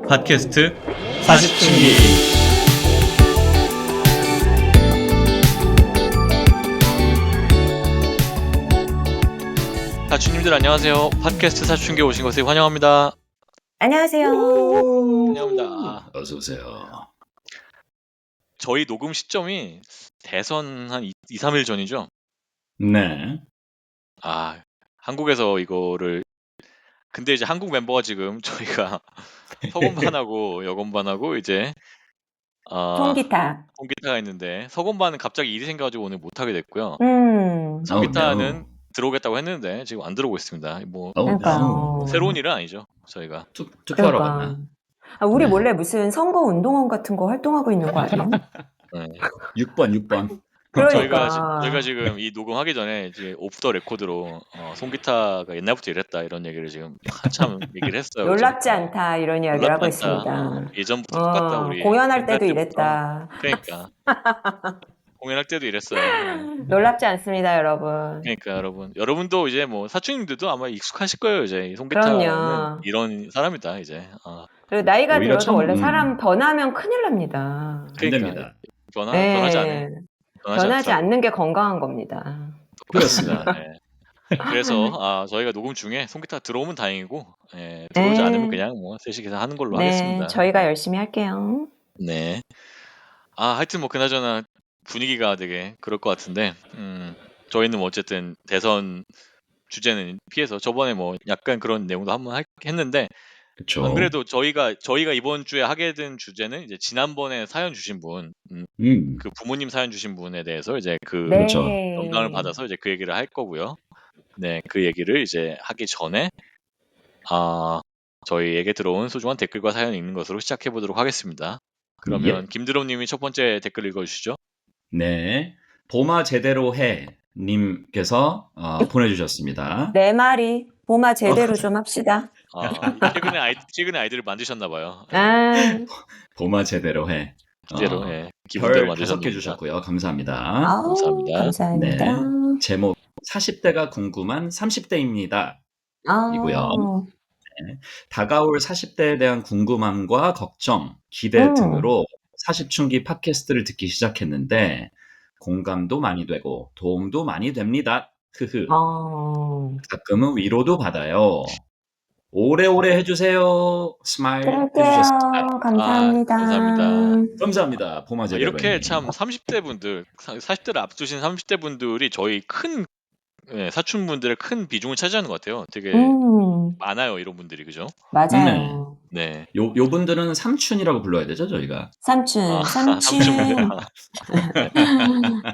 팟캐스트 사십층기. 사춘님들 안녕하세요. 팟캐스트 사춘기 오신 것을 환영합니다. 안녕하세요. 환영합니다. 어서 오세요. 저희 녹음 시점이 대선 한 2, 3일 전이죠? 네. 한국에서 이거를 근데 이제 한국 멤버가 지금 저희가 서건반하고 여건반하고 이제 통기타. 통기타가 있는데 서건반은 갑자기 일이 생겨가지고 오늘 못하게 됐고요. 음. 통기타는 들어오겠다고 했는데 지금 안 들어오고 있습니다. 뭐 그러니까요. 새로운 일은 아니죠, 저희가. 투표하러 갔나? 우리 네. 몰래 무슨 선거 운동원 같은 거 활동하고 있는 거 아니에요? 네. 6번. 그러니까. 저희가 지금 이 녹음하기 전에 이제 오프 더 레코드로 송기타가 옛날부터 이랬다 이런 얘기를 지금 한참 얘기를 했어요. 놀랍지 않다 이런 이야기를 하고 놀랍지 않다. 있습니다. 예전부터 똑같다 우리. 공연할 때도 옛날 이랬다. 그러니까 공연할 때도 이랬어요. 놀랍지 않습니다, 여러분. 그러니까 여러분도 이제 뭐 사춘님들도 아마 익숙하실 거예요. 이제 이 송기타는 그럼요. 이런 사람이다 이제. 그리고 나이가 오히려 들어서 참, 원래 사람 변하면 큰일 납니다. 안 됩니다. 변하지 않아요. 변하지 않는 게 건강한 겁니다. 그렇습니다. 네. 그래서 저희가 녹음 중에 송기타 들어오면 다행이고 들어오지 않으면 그냥 뭐 셋이서 하는 걸로 하겠습니다. 저희가 열심히 할게요. 네. 하여튼 뭐 그나저나 분위기가 되게 그럴 것 같은데 저희는 뭐 어쨌든 대선 주제는 피해서 저번에 뭐 약간 그런 내용도 한번 했는데 그렇죠. 안 그래도 저희가 이번 주에 하게 된 주제는 이제 지난번에 사연 주신 분, 그 부모님 사연 주신 분에 대해서 이제 그렇죠. 영감을 받아서 이제 그 얘기를 할 거고요. 네, 그 얘기를 이제 하기 전에 저희에게 들어온 소중한 댓글과 사연 읽는 것으로 시작해 보도록 하겠습니다. 그러면 김드롬님이 첫 번째 댓글 읽어주시죠. 네. 보마 제대로 해 님께서 보내주셨습니다. 내 말이 보마 제대로 좀 합시다. 최근에 아이디를 만드셨나 봐요. 보마 제대로 해. 제대로 기분대로 별 5개 만드셨습니다. 주셨고요. 감사합니다. 감사합니다. 감사합니다. 네. 제목 40대가 궁금한 30대입니다. 이고요. 네. 다가올 40대에 대한 궁금함과 걱정, 기대 등으로 40춘기 팟캐스트를 듣기 시작했는데 공감도 많이 되고 도움도 많이 됩니다. 가끔은 위로도 받아요. 오래오래 해주세요. 스마일 해주셨습니다. 감사합니다. 감사합니다. 보마 제대로 이렇게 참 30대 분들, 40대를 앞두신 30대 분들이 저희 큰 사춘분들의 큰 비중을 차지하는 것 같아요. 되게 많아요, 이런 분들이, 그죠? 맞아요. 네. 요 분들은 삼춘이라고 불러야 되죠, 저희가? 삼춘.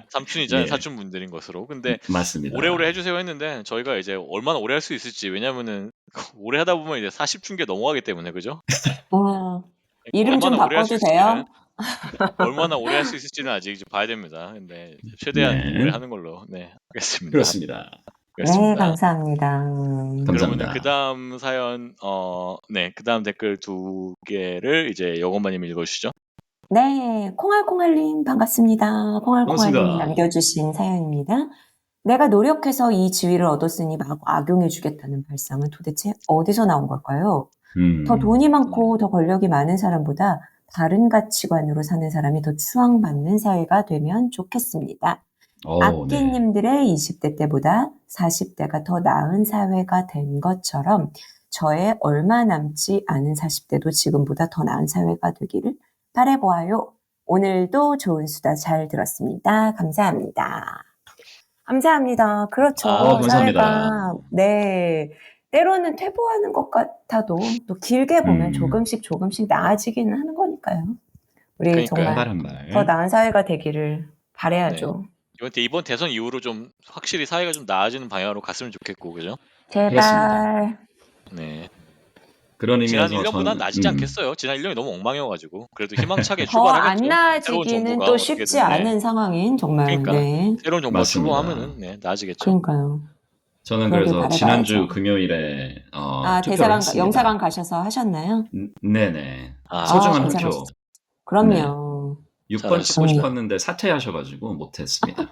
삼춘이잖아요, 사춘분들인 것으로. 근데 맞습니다. 오래오래 해주세요 했는데 저희가 이제 얼마나 오래 할 수 있을지, 왜냐면은 오래 하다 보면 이제 40춘기가 넘어가기 때문에, 그죠? 이름 좀 바꿔도 돼요? 얼마나 오래 할 수 있을지는 아직 이제 봐야 됩니다. 근데 최대한 오래 하는 걸로 하겠습니다. 그렇습니다. 네, 감사합니다. 그러면 그 다음 사연, 그 다음 댓글 2개를 이제 여건마님 읽어주시죠. 네, 콩알콩알님 반갑습니다. 콩알콩알님이 반갑습니다. 남겨주신 사연입니다. 내가 노력해서 이 지위를 얻었으니 마구 악용해주겠다는 발상은 도대체 어디서 나온 걸까요? 더 돈이 많고 더 권력이 많은 사람보다 다른 가치관으로 사는 사람이 더 추앙받는 사회가 되면 좋겠습니다. 악기님들의 20대 때보다 40대가 더 나은 사회가 된 것처럼 저의 얼마 남지 않은 40대도 지금보다 더 나은 사회가 되기를 바라보아요. 오늘도 좋은 수다 잘 들었습니다. 감사합니다. 감사합니다. 그렇죠. 감사합니다. 사회가 때로는 퇴보하는 것 같아도 또 길게 보면 조금씩 조금씩 나아지기는 하는 거니까요. 우리 정말 더 나은 사회가 되기를 바라야죠. 이번 대선 이후로 좀 확실히 사회가 좀 나아지는 방향으로 갔으면 좋겠고, 그죠? 제발. 그렇습니다. 네. 그런 지난 의미에서 1년보다 나아지지 않겠어요. 지난 1년이 너무 엉망이어가지고 그래도 희망차게 더 출발하겠죠. 안 나아지기는 또 쉽지 않은 상황인 정말. 그러니까 새로운 정부가 맞습니다. 출범하면은 나아지겠죠. 그러니까요. 저는 그래서 지난주 금요일에 투표를 했습니다. 영사관 가셔서 하셨나요? 네네. 소중한 투표. 그럼요. 6번 찍고 싶었는데 사퇴하셔가지고 못했습니다.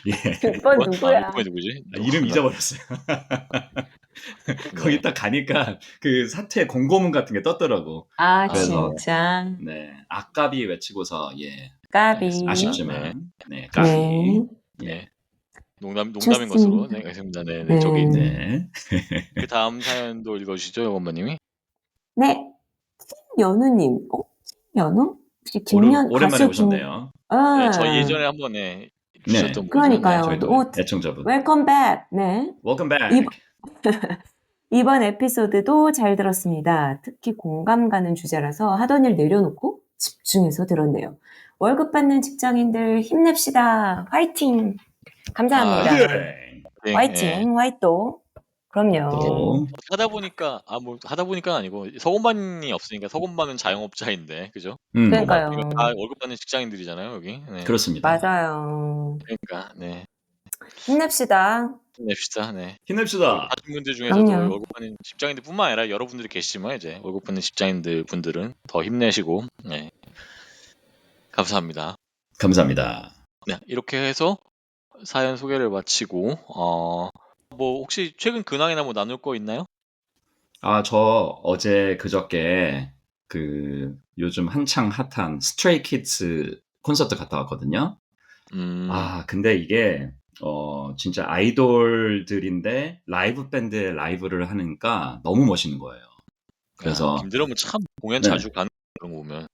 예. 6번 누구야? 6번이 누구지? 이름 잊어버렸어요. 거기 네. 딱 가니까 그 사태 공고문 같은 게 떴더라고. 아, 그래서 진짜. 네, 아까비 외치고서 예, 까비. 네. 아쉽지만 네, 네. 까비. 예, 네. 농담인 것으로 좋습니다. 생각했습니다. 네네. 저기 네. 네. 그 다음 사연도 읽어주시죠, 엄마님이. 네. 연우님. 연우? 혹시 김연, 오랜만에 가수 김, 오셨네요. 네, 저 아, 예전에 한번 네, 네, 주셨던 분이죠. 네. 그러니까요. 저희도 오, 애청자분. 웰컴 백. 네. Welcome 이번, back. 이번 에피소드도 잘 들었습니다. 특히 공감 가는 주제라서 하던 일 내려놓고 집중해서 들었네요. 월급 받는 직장인들 힘냅시다. 화이팅! 감사합니다. 아, 화이팅! 네, 예. 화이팅, 화이또. 그럼요. 또 하다 보니까 뭐 하다 보니까 아니고 서건반이 없으니까 서건반은 자영업자인데 그죠? 그러니까요. 서건반 다 월급 받는 직장인들이잖아요, 여기. 네. 그렇습니다. 맞아요. 그러니까 네. 힘냅시다. 힘냅시다. 네. 여기 힘냅시다. 가신 분들 중에서도 그럼요. 월급 받는 직장인들뿐만 아니라 여러분들이 계시지만 이제 월급 받는 직장인들 분들은 더 힘내시고 네. 감사합니다. 감사합니다. 네, 이렇게 해서 사연 소개를 마치고 뭐 혹시 최근 근황이나 뭐 나눌 거 있나요? 저 어제 그저께 그 요즘 한창 핫한 스트레이 키즈 콘서트 갔다 왔거든요. 근데 이게 진짜 아이돌들인데 라이브 밴드에 라이브를 하니까 너무 멋있는 거예요. 그래서 김드럼은 참 공연 네. 자주 가는 그런 거 보면.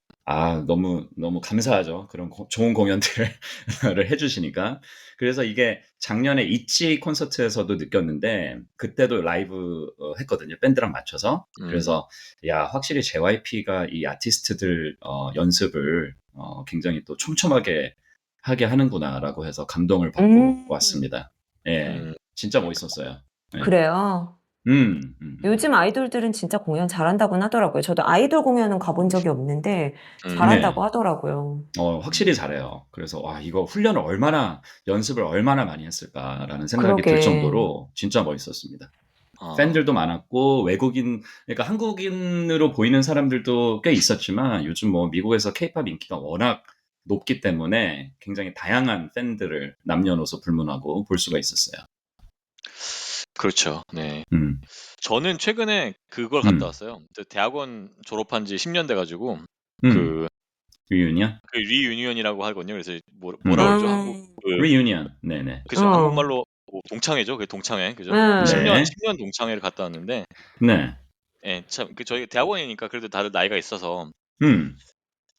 너무 감사하죠. 그런 좋은 공연들을 해주시니까. 그래서 이게 작년에 있지 콘서트에서도 느꼈는데, 그때도 라이브 했거든요. 밴드랑 맞춰서. 그래서, 야, 확실히 JYP가 이 아티스트들 연습을 굉장히 또 촘촘하게 하게 하는구나라고 해서 감동을 받고 왔습니다. 예, 진짜 멋있었어요. 예. 그래요. 요즘 아이돌들은 진짜 공연 잘한다고는 하더라고요. 저도 아이돌 공연은 가본 적이 없는데 잘한다고 네. 하더라고요. 확실히 잘해요. 그래서 이거 연습을 얼마나 많이 했을까라는 생각이 들 그러게. 정도로 진짜 멋있었습니다. 팬들도 많았고 그러니까 한국인으로 보이는 사람들도 꽤 있었지만 요즘 뭐 미국에서 케이팝 인기가 워낙 높기 때문에 굉장히 다양한 팬들을 남녀노소 불문하고 볼 수가 있었어요. 그렇죠. 네. 저는 저는 최근에 그걸 갔다 왔어요. 대학원 졸업한 지 10년 돼가지고 그 리유니언? 그 리유니언이라고 하거든요. 그래서 뭐라 그러죠? 한국 리유니언. 네네. 그죠? 한국말로 뭐 동창회죠. 그 동창회 그죠? 네. 10년 동창회를 갔다 왔는데 네. 예, 참 저희 대학원이니까 그래도 다들 나이가 있어서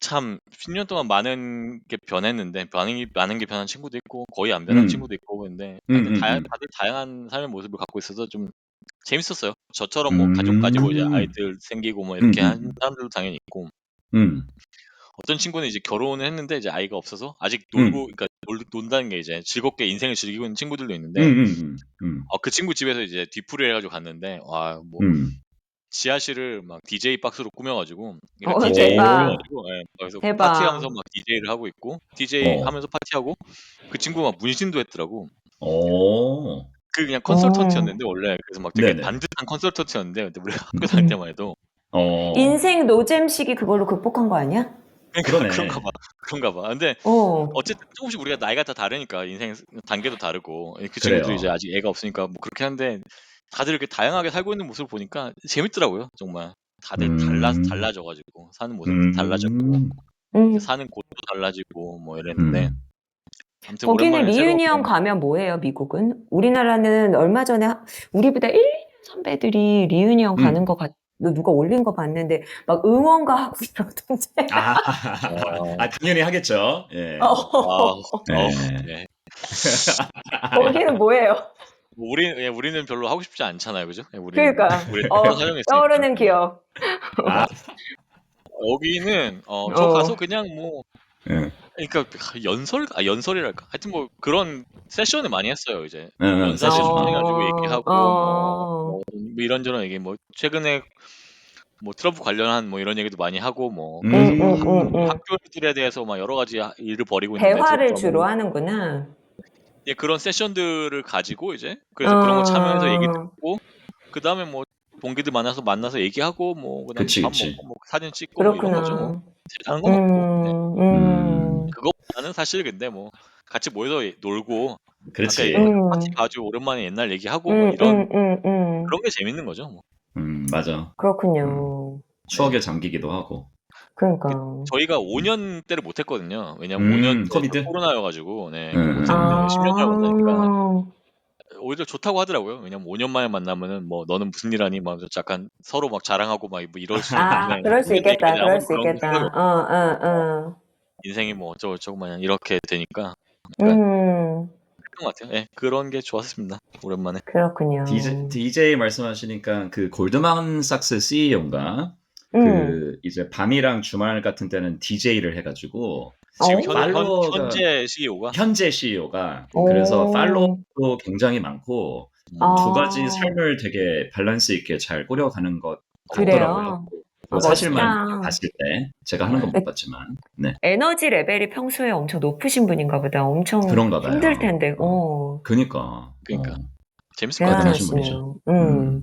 참 10년 동안 많은 게 변했는데 많은 게 변한 친구도 있고 거의 안 변한 친구도 있고 근데 하여튼 다들 다양한 삶의 모습을 갖고 있어서 좀 재밌었어요. 저처럼 뭐 가족 가지고 이제 아이들 생기고 뭐 이렇게 한 사람들도 당연히 있고 어떤 친구는 이제 결혼을 했는데 이제 아이가 없어서 아직 그러니까 논다는 게 이제 즐겁게 인생을 즐기고 있는 친구들도 있는데 그 친구 집에서 이제 뒤풀이를 해가지고 갔는데 와 뭐 지하실을 막 DJ 박스로 꾸며가지고 DJ를 대박. 꾸며가지고 예, 그래서 대박. 파티하면서 막 DJ를 하고 있고 DJ 하면서 파티하고 그 친구가 막 문신도 했더라고. 그 그냥 컨설턴트였는데 원래 그래서 막 되게 네네. 반듯한 컨설턴트였는데 근데 우리가 학교 다닐 때만 해도 인생 노잼 시기 그걸로 극복한 거 아니야? 그러네. 그런가 봐. 근데 어쨌든 조금씩 우리가 나이가 다 다르니까 인생 단계도 다르고 그 친구도 그래요. 이제 아직 애가 없으니까 뭐 그렇게 하는데 다들 이렇게 다양하게 살고 있는 모습을 보니까 재밌더라고요. 정말 다들 달라져가지고 사는 모습도 달라졌고 이제 사는 곳도 달라지고 뭐 이랬는데 아무튼 거기는 오랜만에 리유니언 가면 뭐예요, 미국은? 우리나라는 얼마 전에 우리보다 1년 선배들이 리유니언 가는 거 누가 올린 거 봤는데 막 응원가 하고 이러던데. 당연히 하겠죠. 예. 네. 거기는 뭐예요? 우리는 별로 하고 싶지 않잖아요, 그죠? 그러니까 우리 떠오르는 기억. 여기는 저 가서 그냥 뭐 그러니까 연설이랄까 하여튼 뭐 그런 세션을 많이 했어요 이제 연사 집중해가지고 얘기하고 뭐 이런저런 얘기 뭐 최근에 뭐 트럼프 관련한 뭐 이런 얘기도 많이 하고 뭐 그래서 뭐 학교들에 대해서 막 여러 가지 일을 벌이고 있는데 대화를 주로 하는구나. 예, 그런 세션들을 가지고 이제 그래서 그런 거 참여해서 얘기 듣고 그 다음에 뭐 동기들 만나서 얘기하고 뭐 그다음에 밥 먹고 뭐 사진 찍고 뭐 이런 거죠 뭐. 잘하는 건 없고. 네. 그것보다는 사실 근데 뭐 같이 모여서 놀고 아까 그렇지. 얘기했던 파티 가지고 오랜만에 옛날 얘기하고 뭐 이런 그런 게 재밌는 거죠, 뭐. 맞아. 그렇군요. 추억에 네. 잠기기도 하고. 그러니까. 저희가 5년 때를 못 했거든요. 왜냐면 5년 때 저 코비드? 코로나여가지고 네, 못 음. 했는데 10년 전에 만나니까 아. 오히려 좋다고 하더라고요. 왜냐면 5년 만에 만나면은 뭐 너는 무슨 일 하니 막 약간 서로 막 자랑하고 막 뭐 이럴 수 아, 있는데 그럴 수 코비드 있겠다. 얘기까지 그럴 아무도 수 그런 생각이 있겠다. 없고 뭐 어. 인생이 뭐 어쩌고저쩌고 마냥 이렇게 되니까 약간 음. 그런 것 같아요. 네, 그런 게 좋았습니다. 오랜만에. 그렇군요. DJ 말씀하시니까 그 골드만삭스 CEO인가? 음. 그 이제 밤이랑 주말 같은 때는 DJ를 해가지고 지금 팔로워가 현재 CEO가 현재 CEO가 그래서 오. 팔로워도 굉장히 많고 두 가지 아, 삶을 되게 밸런스 있게 잘 꾸려가는 것 같더라고요. 그래요? 그 아, 사실만 멋있다. 봤을 때 제가 하는 건 못 에, 봤지만 네 에너지 레벨이 평소에 엄청 높으신 분인가 보다. 엄청 그런가 힘들 봐요. 텐데. 그니까 그러니까 재밌을 것 같아요. 대단하신 분이죠. 대단하시네요.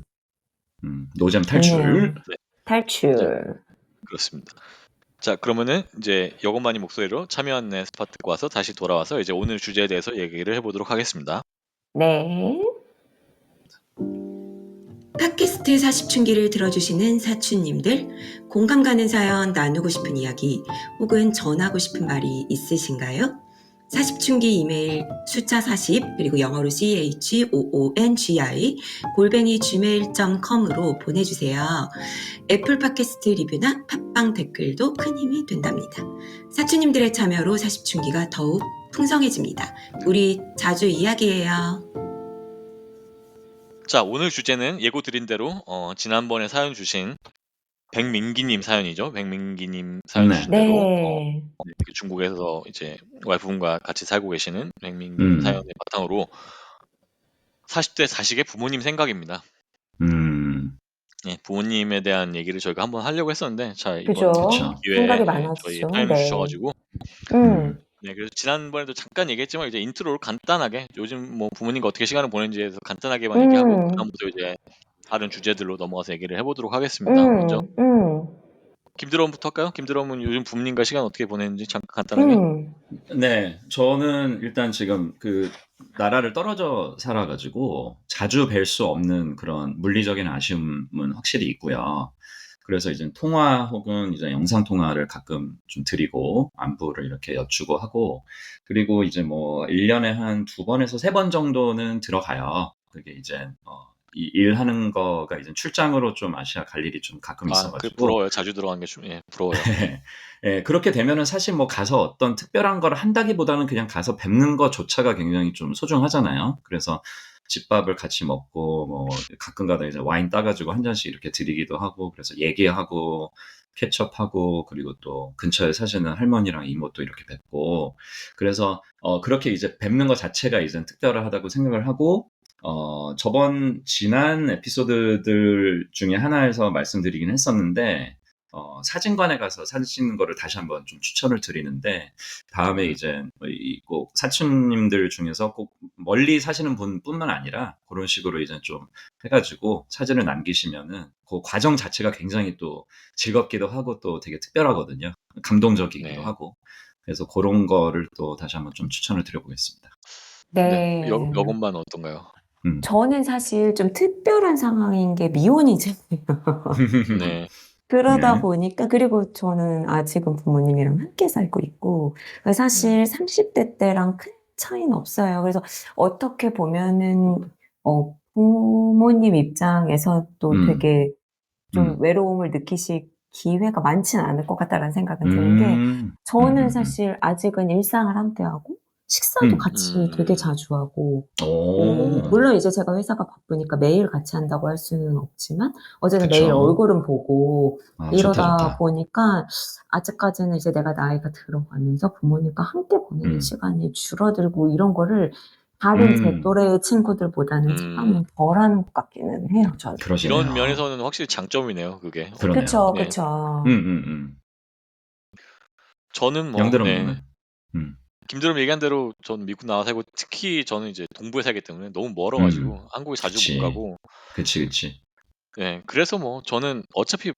노잼 탈출. 좋네요. 네, 네, 탈출. 그렇습니다. 자, 그러면은 이제 여건만이 목소리로 참여한 네 스팟 듣고 와서 다시 돌아와서 이제 오늘 주제에 대해서 얘기를 해보도록 하겠습니다. 네. 팟캐스트 사십춘기를 들어주시는 사춘님들, 공감 가는 사연 나누고 싶은 이야기 혹은 전하고 싶은 말이 있으신가요? 사십춘기 이메일 숫자 40 그리고 영어로 CHOONGI @gmail.com으로 보내주세요. 애플 팟캐스트 리뷰나 팟빵 댓글도 큰 힘이 된답니다. 사춘님들의 참여로 사십춘기가 더욱 풍성해집니다. 우리 자주 이야기해요. 자, 오늘 주제는 예고 드린 대로 지난번에 사연 주신 백민기님 사연이죠. 백민기님 사연 네. 주신 대로 네. 그 중국에서 이제 와이프분과 같이 살고 계시는 백민기님 사연의 바탕으로 40대 사식의 부모님 생각입니다. 예, 부모님에 대한 얘기를 저희가 한번 하려고 했었는데, 자, 이번 그죠. 기회에 생각이 저희 많았죠. 사연을 네. 주셔가지고, 음. 네, 그래서 지난번에도 잠깐 얘기했지만, 이제 인트로를 간단하게, 요즘 뭐 부모님과 어떻게 시간을 보내는지에 대해서 간단하게만 얘기하고, 그다음부터 이제 다른 주제들로 넘어가서 얘기를 해보도록 하겠습니다. 먼저, 김드럼부터 할까요? 김드럼은 요즘 부모님과 시간 어떻게 보내는지 잠깐 간단하게. 네, 저는 일단 지금 그 나라를 떨어져 살아가지고 자주 뵐 수 없는 그런 물리적인 아쉬움은 확실히 있고요. 그래서 이제 통화 혹은 이제 영상 통화를 가끔 좀 드리고 안부를 이렇게 여쭈고 하고 그리고 이제 뭐 1년에 한 2번에서 3번 정도는 들어가요. 그게 이제 이 일하는 거가 이제 출장으로 좀 아시아 갈 일이 좀 가끔 아, 그 있어가지고 부러워요. 자주 들어가는 게 좀, 예, 부러워요. 예, 그렇게 되면은 사실 뭐 가서 어떤 특별한 걸 한다기보다는 그냥 가서 뵙는 것조차가 굉장히 좀 소중하잖아요. 그래서 집밥을 같이 먹고 뭐 가끔가다 이제 와인 따가지고 한 잔씩 이렇게 드리기도 하고 그래서 얘기하고 캐첩하고 그리고 또 근처에 사시는 할머니랑 이모도 이렇게 뵙고 그래서 그렇게 이제 뵙는 것 자체가 이제 특별하다고 생각을 하고 지난 에피소드들 중에 하나에서 말씀드리긴 했었는데 사진관에 가서 사진 찍는 거를 다시 한번 좀 추천을 드리는데 다음에 이제 꼭 사촌님들 중에서 꼭 멀리 사시는 분뿐만 아니라 그런 식으로 이제 좀 해가지고 사진을 남기시면은 그 과정 자체가 굉장히 또 즐겁기도 하고 또 되게 특별하거든요. 감동적이기도 네. 하고 그래서 그런 거를 또 다시 한번 좀 추천을 드려보겠습니다. 네. 네. 여건만 어떤가요? 저는 사실 좀 특별한 상황인 게 미혼이잖아요. 네. 그러다 네. 보니까 그리고 저는 아직은 부모님이랑 함께 살고 있고 사실 30대 때랑 큰 차이는 없어요. 그래서 어떻게 보면은 부모님 입장에서도 되게 좀 음. 외로움을 느끼실 기회가 많지는 않을 것 같다라는 생각은 드는 게 저는 사실 아직은 일상을 함께하고 식사도 같이 되게 자주 하고 오. 물론 이제 제가 회사가 바쁘니까 매일 같이 한다고 할 수는 없지만 어쨌든 매일 그쵸. 얼굴은 보고 아, 좋다, 이러다 좋다. 보니까 아직까지는 이제 내가 나이가 들어가면서 부모님과 함께 보내는 시간이 줄어들고 이런 거를 다른 제 또래의 친구들보다는 체감은 덜하는 것 같기는 해요, 저는. 그러시네요. 이런 면에서는 확실히 장점이네요, 그게. 그러네요. 그쵸, 네. 그쵸. 저는 뭐, 양드럼님은? 네. 김드럼 얘기한 대로 저는 미국 나와 살고 특히 저는 이제 동부에 살기 때문에 너무 멀어가지고 한국에 자주 못 그치. 가고. 그치. 네. 그래서 뭐 저는 어차피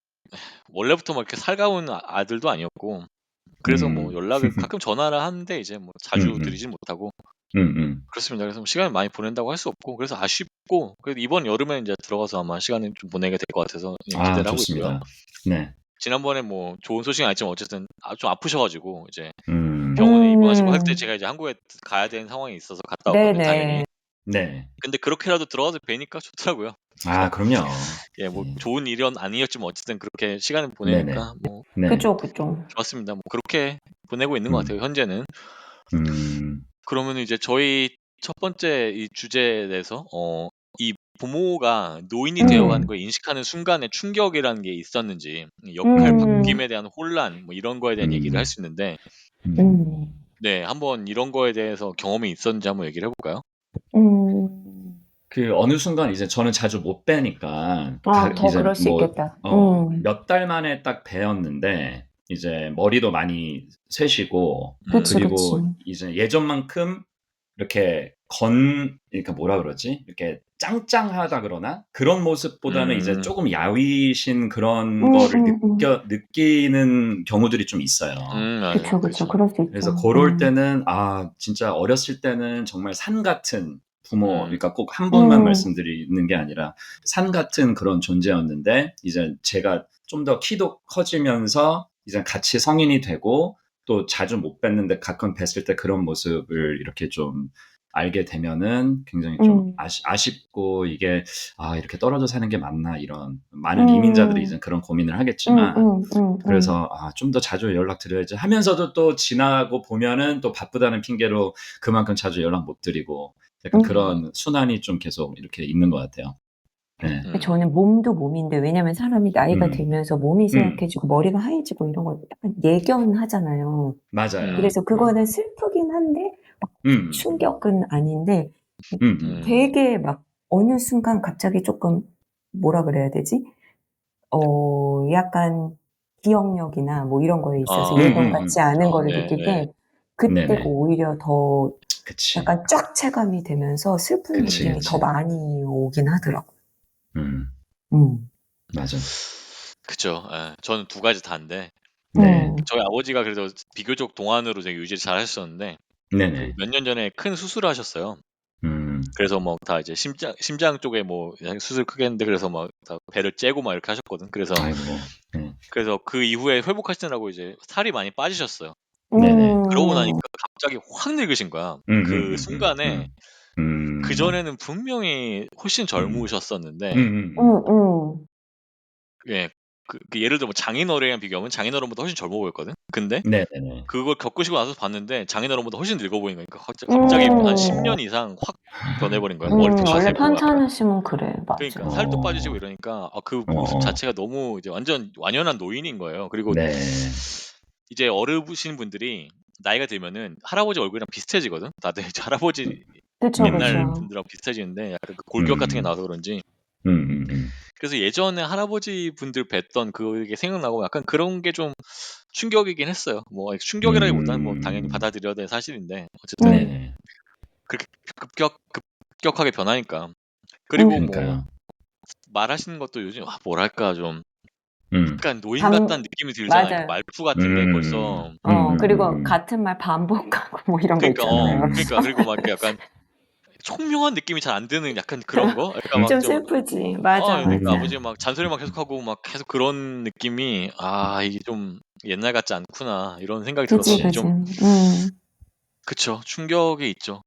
원래부터 막 이렇게 살가운 아들도 아니었고 그래서 뭐 음. 연락을 가끔 전화를 하는데 이제 뭐 자주 드리진 못하고 그렇습니다. 그래서 뭐 시간을 많이 보낸다고 할 수 없고 그래서 아쉽고 그래도 이번 여름에 이제 들어가서 아마 시간을 좀 보내게 될 것 같아서 아, 기대를 하고 있고요. 좋습니다. 네. 지난번에 뭐 좋은 소식은 아니지만 어쨌든 좀 아프셔가지고 이제 음. 병원에 입원하시고 할 때 제가 이제 한국에 가야 되는 상황이 있어서 갔다 왔거든요, 당연히. 네네. 네. 근데 그렇게라도 들어가서 뵈니까 좋더라고요. 아, 그럼요. 예, 뭐 예. 좋은 일은 아니었지만 어쨌든 그렇게 시간을 네네. 보내니까 뭐 네. 그죠, 그죠. 좋았습니다. 뭐 그렇게 보내고 있는 것 음. 같아요, 현재는. 음. 그러면 이제 저희 첫 번째 이 주제에 대해서 이 부모가 노인이 되어가는 걸 인식하는 순간의 충격이라는 게 있었는지 역할 바뀜에 대한 혼란 뭐 이런 거에 대한 얘기를 할 수 있는데 음. 네, 한번 이런 거에 대해서 경험이 있었는지 한번 얘기를 해볼까요? 그 어느 순간 이제 저는 자주 못 뵈니까 아, 더 이제 그럴 수 뭐 있겠다. 몇 달 만에 딱 뵈었는데 이제 머리도 많이 쇠시고 그치, 그치. 그리고 이제 예전만큼 이렇게 그러니까 뭐라 그러지? 이렇게 짱짱하다 그러나? 그런 모습보다는 이제 조금 야위신 그런 거를 느끼는 경우들이 좀 있어요. 그쵸, 그쵸. 그럴 수 그래서 있죠. 그럴 때는 진짜 어렸을 때는 정말 산 같은 부모, 그러니까 꼭 한 분만 말씀드리는 게 아니라 산 같은 그런 존재였는데 이제 제가 좀 더 키도 커지면서 이제 같이 성인이 되고 또 자주 못 뵀는데 가끔 뵀을 때 그런 모습을 이렇게 좀 알게 되면은 굉장히 좀 아쉽고 이게 이렇게 떨어져 사는 게 맞나 이런 많은 이민자들이 이제 그런 고민을 하겠지만 그래서 좀 더 자주 연락드려야지 하면서도 또 지나고 보면은 또 바쁘다는 핑계로 그만큼 자주 연락 못 드리고 약간 그런 순환이 좀 계속 이렇게 있는 것 같아요. 네. 저는 몸도 몸인데 왜냐면 사람이 나이가 들면서 몸이 쇠약해지고 머리가 하얘지고 이런 걸 약간 예견하잖아요. 맞아요. 그래서 그거는 슬프긴 한데 막 충격은 아닌데 되게 막 어느 순간 갑자기 조금 뭐라 그래야 되지? 약간 기억력이나 뭐 이런 거에 있어서 예전 같지 않은 거를 네, 느낄 네. 때 그때가 네네. 오히려 더 그치. 약간 쫙 체감이 되면서 슬픈 그치, 느낌이 그치. 더 많이 오긴 하더라고요. 맞아. 그쵸. 예, 저는 두 가지 다인데 네. 저희 아버지가 그래도 비교적 동안으로 되게 유지를 잘 하셨었는데 네네. 몇 년 전에 큰 수술을 하셨어요. 그래서 뭐 다 이제 심장 쪽에 뭐 수술 크게 했는데 그래서 막 다 배를 째고 막 이렇게 하셨거든. 그래서 아이고. 네. 그래서 그 이후에 회복하시느라고 이제 살이 많이 빠지셨어요. 네네. 그러고 나니까 갑자기 확 늙으신 거야. 그 순간에 그전에는 분명히 훨씬 젊으셨었는데 예. 그 예를 들어 뭐 장인어른이랑 비교하면 장인어른보다 훨씬 젊어 보였거든. 근데 네네네. 그걸 겪으시고 나서 봤는데 장인어른보다 훨씬 늙어 보이는 거니까 갑자기 한 10년 이상 확 변해버린 거야. 머리도 원래 가세고 약간. 편찮으시면 그래, 그러니까 맞아. 살도 빠지시고 이러니까 그 모습 자체가 너무 이제 완전 완연한 노인인 거예요. 그리고 네. 이제 어르신 분들이 나이가 들면은 할아버지 얼굴이랑 비슷해지거든. 다들 이제 할아버지 그쵸, 옛날 그쵸. 분들하고 비슷해지는데 약간 그 골격 같은 게 나와서 그런지. 그래서 예전에 할아버지 분들 뵀던 그게 생각나고 약간 그런 게 좀 충격이긴 했어요. 뭐 충격이라기보다는 뭐 당연히 받아들여야 될 사실인데 어쨌든 네네. 그렇게 급격하게 변하니까. 그리고 뭐 그러니까요. 말하시는 것도 요즘 뭐랄까 좀 약간 노인 반- 같다는 느낌이 들잖아요. 그 맞아요. 말투 같은 게 벌써. 그리고 같은 말 반복하고 뭐 이런 거 그러니까 있잖아요. 그러니까 그리고 막 이렇게 약간 총명한 느낌이 잘 안 드는 약간 그런 거? 약간 막 좀 좀 슬프지. 맞아, 그러니까 맞아. 아버지 막 잔소리만 계속하고 막 계속 그런 느낌이 이게 좀 옛날 같지 않구나 이런 생각이 들어서 그치, 그치. 좀 그쵸. 충격이 있죠.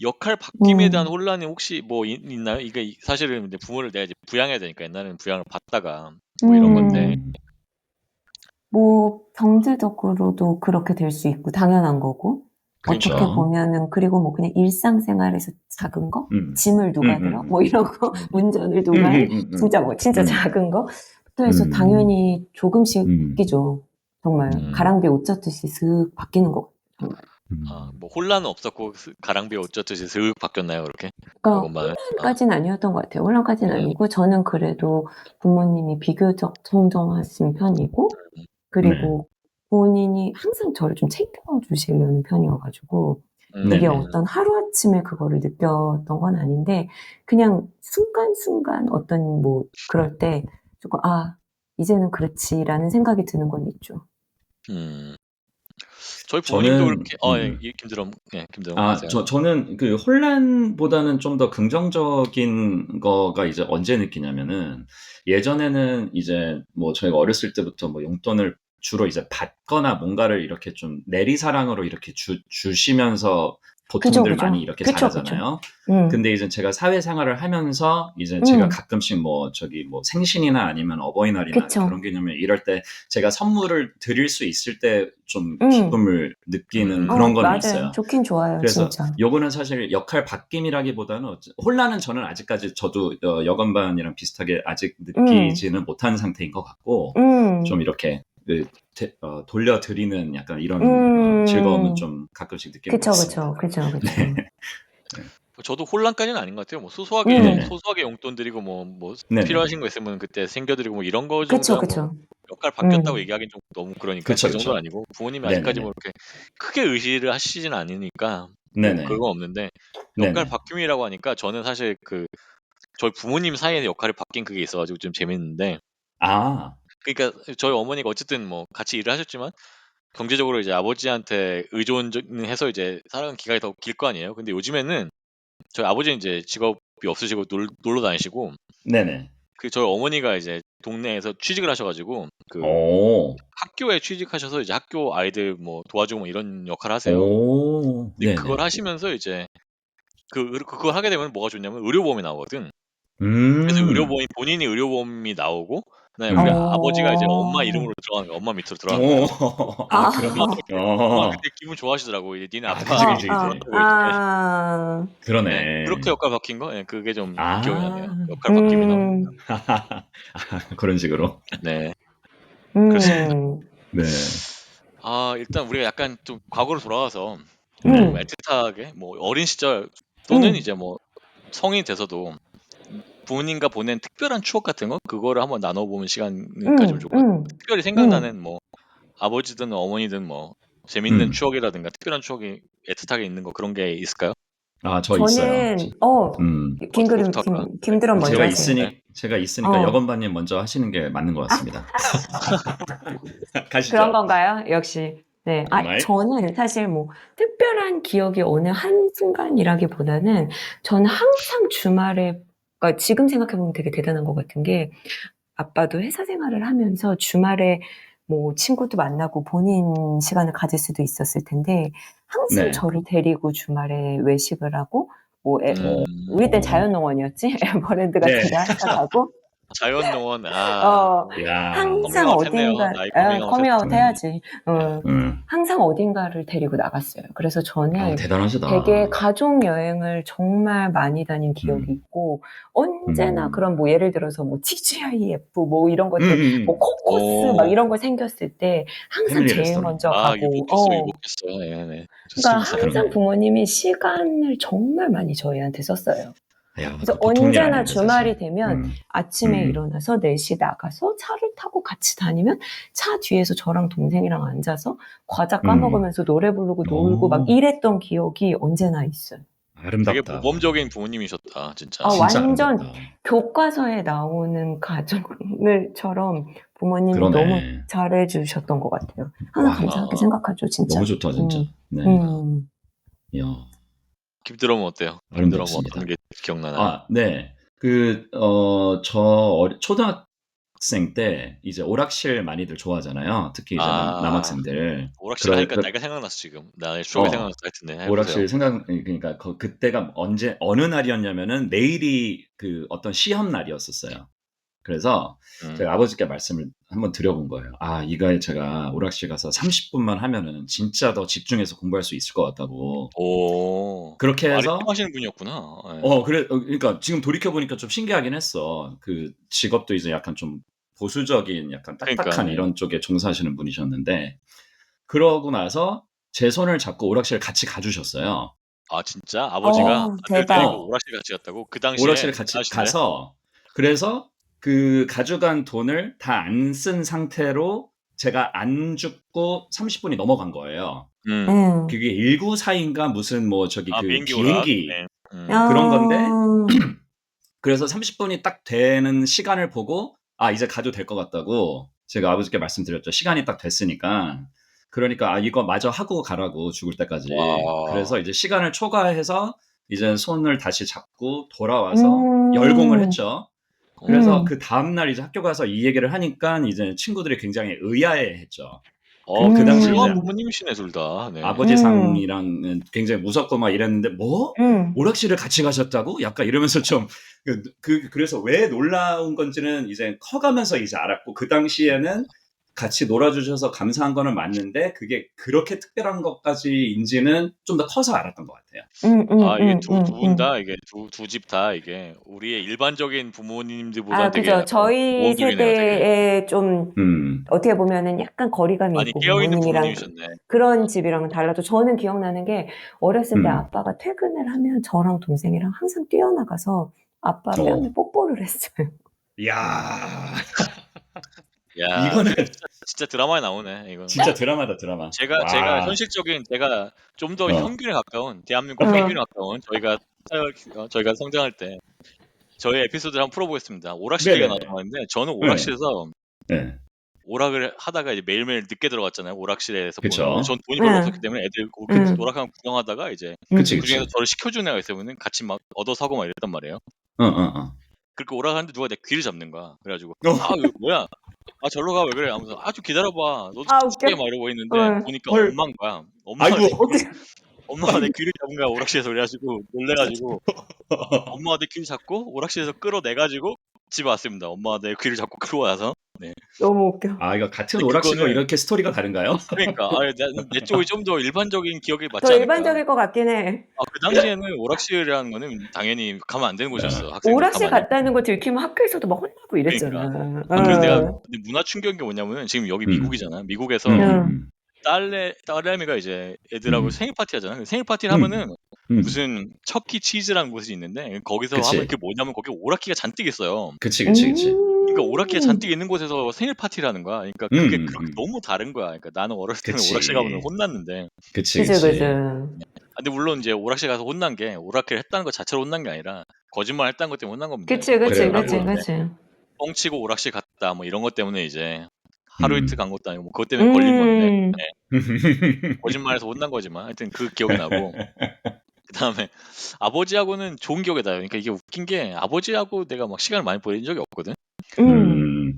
역할 바뀜에 대한 혼란이 혹시 뭐 있나요? 이게 사실은 이제 부모를 내가 이제 부양해야 되니까 옛날에는 부양을 받다가 뭐 이런 건데. 뭐 경제적으로도 그렇게 될 수 있고 당연한 거고 그러니까. 어떻게 보면은 그리고 뭐 그냥 일상생활에서 작은 거 짐을 누가 들어 뭐 이런 거 운전을 누가 해 진짜 뭐 진짜 작은 거부터 해서 당연히 조금씩 바뀌죠. 정말 가랑비에 옷 젖듯이 슥 바뀌는 거 정말. 뭐 혼란은 없었고 가랑비에 옷 젖듯이 슥 바뀌었나요, 그렇게? 그러니까 그것만. 혼란까지는 아니었던 것 같아요. 혼란까지는 아니고 저는 그래도 부모님이 비교적 청정하신 편이고 그리고 본인이 항상 저를 좀 챙겨주시는 편이어가지고 이게 어떤 하루아침에 그거를 느꼈던 건 아닌데 그냥 순간순간 어떤 뭐 그럴 때 조금 이제는 그렇지라는 생각이 드는 건 있죠. 저희 부모님도 저는 그렇게 김드럼 하세요. 저는 그 혼란보다는 좀 더 긍정적인 거가 이제 언제 느끼냐면은 예전에는 이제 뭐 저희가 어렸을 때부터 뭐 용돈을 주로 이제 받거나 뭔가를 이렇게 좀 내리사랑으로 이렇게 주시면서 그죠, 보통들 많이 그죠. 이렇게 그쵸, 그쵸. 자라잖아요. 음, 근데 이제 제가 사회생활을 하면서 이제 제가 가끔씩 뭐 저기 뭐 생신이나 아니면 어버이날이나 그쵸. 결혼기념일 이럴 때 제가 선물을 드릴 수 있을 때 좀 음. 기쁨을 느끼는 그런 거는 맞아요. 있어요. 좋긴 좋아요, 그래서 진짜. 요거는 사실 역할 바뀜이라기보다는 혼란은 저는 아직까지 저도 여건반이랑 비슷하게 아직 느끼지는 못한 상태인 것 같고 좀 이렇게 돌려드리는 약간 이런 즐거움은 좀 가끔씩 느끼는 것 그쵸, 같습니다. 그쵸, 그쵸, 그쵸. 저도 혼란까지는 아닌 것 같아요. 뭐 네네. 소소하게 용돈 드리고 뭐 네네. 필요하신 거 있으면 그때 챙겨드리고 뭐 이런 거 그쵸, 정도야 뭐 그쵸. 역할 바뀌었다고 얘기하기는 좀 너무 그러니까 그쵸, 그 정도는 그쵸. 아니고 부모님이 아직까지 네네네. 뭐 이렇게 크게 의지를 하시진 않으니까 뭐 네네. 그건 없는데 역할 네네. 바뀜이라고 하니까 저는 사실 그 저희 부모님 사이에 역할이 바뀐 그게 있어가지고 좀 재밌는데 아, 그러니까 저희 어머니가 어쨌든 뭐 같이 일을 하셨지만 경제적으로 이제 아버지한테 의존해서 이제 살아가는 기간이 더 길 거 아니에요. 근데 요즘에는 저희 아버지는 이제 직업이 없으시고 놀러 다니시고 네네. 그 저희 어머니가 이제 동네에서 취직을 하셔가지고 그 오, 학교에 취직하셔서 이제 학교 아이들 뭐 도와주고 뭐 이런 역할을 하세요. 오, 근데 그걸 네네. 하시면서 이제 그걸 하게 되면 뭐가 좋냐면 의료보험이 나오거든. 그래서 음, 본인이 의료보험이 나오고 그다음에 우리 음. 아버지가 이제 엄마 어. 이름으로 들어가는 거야. 엄마 밑으로 들어가는 오, 거예요. 아, 아, 그러네. 엄마가 그때 기분 좋아하시더라고. 이제 니네 아빠 그지, 어, 그지, 그지. 들어간다고 이제. 아, 네, 그렇게 그러네. 역할 바뀐 거? 예, 그게 좀 기억이 나네요. 아, 역할 바뀜이 나오니까. 그런 식으로. 네, 그렇습니다. 음, 네. 일단 우리가 약간 좀 과거로 돌아가서 좀 네. 애틋하게 뭐 어린 시절 또는 음, 이제 뭐 성인이 돼서도 부모님과 보낸 특별한 추억 같은 거 그거를 한번 나눠보는 시간이 가지면 좋을 것 같아요. 특별히 음. 생각나는 뭐 아버지든 어머니든 뭐 재밌는 음. 추억이라든가 특별한 추억이 애틋하게 있는 거 그런 게 있을까요? 저 있어요. 저는, 어디서부터 할까? 김드럼 먼저 하세요. 제가 있으니까 어, 여건반님 먼저 하시는 게 맞는 것 같습니다. 그런 가시죠. 건가요? 역시. 네. 마이. 저는 사실 뭐, 특별한 기억이 어느 한순간이라기보다는 저는 항상 주말에, 그러니까 지금 생각해보면 되게 대단한 것 같은 게, 아빠도 회사 생활을 하면서 주말에 뭐 친구도 만나고 본인 시간을 가질 수도 있었을 텐데 항상 네. 저를 데리고 주말에 외식을 하고 뭐 오. 우리 땐 자연농원이었지 에버랜드 네. 같은 데 항상 가고 자연농원, 어 야. 항상 커밍아웃 했네요. 어딘가 나이 커밍아웃 커밍아웃 했네. 해야지. 음. 항상 어딘가를 데리고 나갔어요. 그래서 저는 되게 대단하시다. 가족 여행을 정말 많이 다닌 기억이 음. 있고 언제나 음. 그런 뭐 예를 들어서 뭐 TGIF 뭐 이런 것들 뭐 음. 코코스 막 오, 이런 거 생겼을 때 항상 패밀리 제일 레스토랑. 먼저 가고 유복했어. 네, 네. 그러니까 좋습니다. 항상 그러네. 부모님이 시간을 정말 많이 저희한테 썼어요. 야, 그래서 그 보통 일 언제나 아닌데 사실. 주말이 되면 아침에 음. 일어나서 4시에 나가서 차를 타고 같이 다니면 차 뒤에서 저랑 동생이랑 앉아서 과자 음. 까먹으면서 노래 부르고 놀고 막 오. 이랬던 기억이 언제나 있어요. 되게 아름답다. 모범적인 부모님이셨다, 진짜. 진짜 완전 아름답다. 교과서에 나오는 가정을처럼 부모님이 너무 그러네. 잘해주셨던 것 같아요. 항상 와, 감사하게 아, 생각하죠, 너무 진짜. 좋다 진짜. 네. 야, 김드럼은 어때요? 김드럼은 어떤 아름답습니다. 게 기억나나요? 네. 초등학생 때 이제 오락실 많이들 좋아하잖아요. 특히 이제 아, 남학생들. 오락실 하니까 내가 생각났어, 지금. 나의 추억이 어, 생각났을 것 같은데. 해보세요. 오락실 그러니까 그때가 어느 날이었냐면은 내일이 그 어떤 시험 날이었었어요. 그래서 음. 제가 아버지께 말씀을 한번 드려본 거예요. 이거에 제가 오락실 가서 30분만 하면은 진짜 더 집중해서 공부할 수 있을 것 같다고. 오, 그렇게 말이 해서 통하시는 분이었구나. 예. 그러니까 지금 돌이켜 보니까 좀 신기하긴 했어. 그 직업도 이제 약간 좀 보수적인 약간 그러니까, 딱딱한 예. 이런 쪽에 종사하시는 분이셨는데 그러고 나서 제 손을 잡고 오락실을 같이 가주셨어요. 아, 진짜? 아버지가 아들 대박. 데리고 오락실 같이 갔다고? 그 당시에 오락실을 같이 대단하신데? 가서 그래서 그 가져간 돈을 다 안 쓴 상태로 제가 안 죽고 30분이 넘어간 거예요. 음. 음. 그게 194인가 무슨 뭐 저기 그 비행기 오락. 비행기 네. 그런 건데 아, 그래서 30분이 딱 되는 시간을 보고 이제 가도 될 것 같다고 제가 아버지께 말씀드렸죠. 시간이 딱 됐으니까 그러니까 이거 마저 하고 가라고 죽을 때까지. 와. 그래서 이제 시간을 초과해서 이제 손을 다시 잡고 돌아와서 열공을 했죠. 그래서 그 다음날 이제 학교 가서 이 얘기를 하니까 이제 친구들이 굉장히 의아해했죠. 그 당시 훌륭한 이제 부모님이시네 둘 다. 네. 아버지 상이랑은 굉장히 무섭고 막 이랬는데 뭐 음. 오락실을 같이 가셨다고? 약간 이러면서 좀 그래서 왜 놀라운 건지는 이제 커가면서 이제 알았고 그 당시에는 같이 놀아주셔서 감사한 거는 맞는데 그게 그렇게 특별한 것까지인지는 좀 더 커서 알았던 것 같아요. 이게 두 분 다 이게 두 집 다 이게 우리의 일반적인 부모님들보다 되게 그죠. 약간 저희 모험들이네요, 되게. 세대에 좀 어떻게 보면은 약간 거리감이 많이 있고 깨어있는 부모님이랑 부모님이셨네. 그런 집이랑은 달라도 저는 기억나는 게 어렸을 때 음. 아빠가 퇴근을 하면 저랑 동생이랑 항상 뛰어나가서 아빠 뺨에 뽀뽀를 했어요. 이야. 야, 이거는 진짜 드라마에 나오네. 이거는. 진짜 드라마다 드라마. 제가 현실적인 제가 좀 더 평균에 가까운 대한민국 평균에 가까운 저희가 성장할 때 저희 에피소드를 한번 풀어보겠습니다. 오락실 얘기가 나왔는데 저는 오락실에서 오락을 하다가 이제 매일매일 늦게 들어갔잖아요. 오락실에서 보는. 전 돈이 별로 없었기 때문에 애들 오락하면 구경하다가 이제 그중에서 저를 시켜주는 애가 있으면 같이 막 얻어 사고 막 이랬단 말이에요. 그렇게 오락하는데 누가 내 귀를 잡는 거야. 그래가지고 이거 뭐야? 절로 가 왜 그래? 하면서 좀 기다려봐. 너도 죽게 막 이러고 있는데 보니까 엄마인 거야. 엄마가 내 귀를 잡은 거야 오락실에서. 그래가지고 놀래가지고 엄마가 내 귀를 잡고 오락실에서 끌어내가지고 집에 왔습니다. 엄마가 내 귀를 잡고 끌어와서. 네. 너무 웃겨. 이거 같은 오락실로 이렇게 스토리가 다른가요? 그러니까 내 쪽이 좀 더 일반적인 기억에 맞지 더 않을까. 일반적일 것 같긴 해. 그 당시에는 오락실이라는 거는 당연히 가면 안 되는 곳이었어. 오락실 갔다는 거 들키면 학교에서도 막 혼나고 이랬잖아. 그러니까. 그래서 내가 문화 충격인 게 뭐냐면은 지금 여기 미국이잖아. 미국에서 딸내미가 이제 애들하고 생일 파티 하잖아. 생일 파티를 하면은 무슨 척키 치즈라는 곳이 있는데 거기서 하면 그게 뭐냐면 거기 오락기가 잔뜩 있어요. 그치. 그러니까 오락기가 잔뜩 있는 곳에서 생일 파티를 하는 거야. 그러니까 그게 그렇게 너무 다른 거야. 그러니까 나는 어렸을 때는 오락실 가면 혼났는데. 그치. 근데 물론 이제 오락실 가서 혼난 게 오락기를 했다는 것 자체로 혼난 게 아니라 거짓말 했다는 것 때문에 혼난 겁니다. 그치. 뻥치고 오락실 갔다 뭐 이런 것 때문에 이제 하루 이틀 간 것도 아니고 뭐 그것 때문에 걸린 건데 거짓말해서 혼난 거지만 하여튼 그 기억이 나고 그다음에 아버지하고는 좋은 기억이 나요. 그러니까 이게 웃긴 게 아버지하고 내가 막 시간을 많이 보낸 적이 없거든.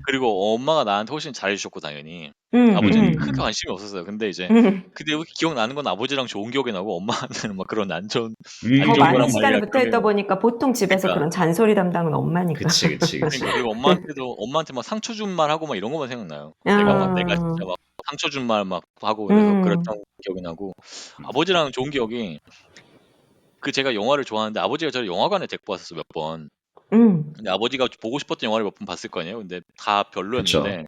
그리고 엄마가 나한테 훨씬 잘해주셨고 당연히 아버지는 크게 관심이 없었어요. 근데 이제 근데 기억나는 건 아버지랑 좋은 기억이 나고 엄마한테는 막 그런 안 좋은 더 많은 시간을 붙어있다 보니까 보통 집에서 그런 잔소리 담당은 엄마니까. 그치. 그리고 엄마한테 막 상처 준 말 하고 막 이런 것만 생각나요. 내가 진짜 막 상처 준 말 막 하고 그래서 그랬던 기억이 나고 아버지랑 좋은 기억이 제가 영화를 좋아하는데 아버지가 저를 영화관에 데리고 왔었어 몇 번. 근데 아버지가 보고 싶었던 영화를 몇 번 봤을 거 아니에요. 근데 다 별로였는데.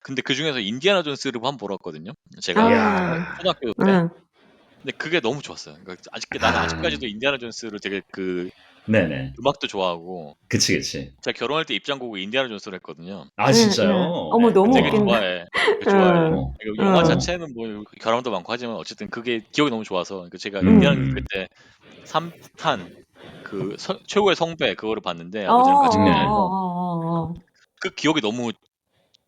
근데 그 중에서 인디아나 존스를 한번 보러 왔거든요. 제가 초등학교 때. 근데 그게 너무 좋았어요. 그러니까 나는 아직까지도 인디아나 존스를 되게 음악도 좋아하고. 그치. 제가 결혼할 때 입장곡을 인디아나 존스로 했거든요. 진짜요? 어머 너무 되게 웃긴다. 좋아해. 영화 자체는 뭐 결함도 많고 하지만 어쨌든 그게 기억이 너무 좋아서 제가 인디아나 그때 3탄 최고의 성배 그거를 봤는데 아버지랑 같이 그 기억이 너무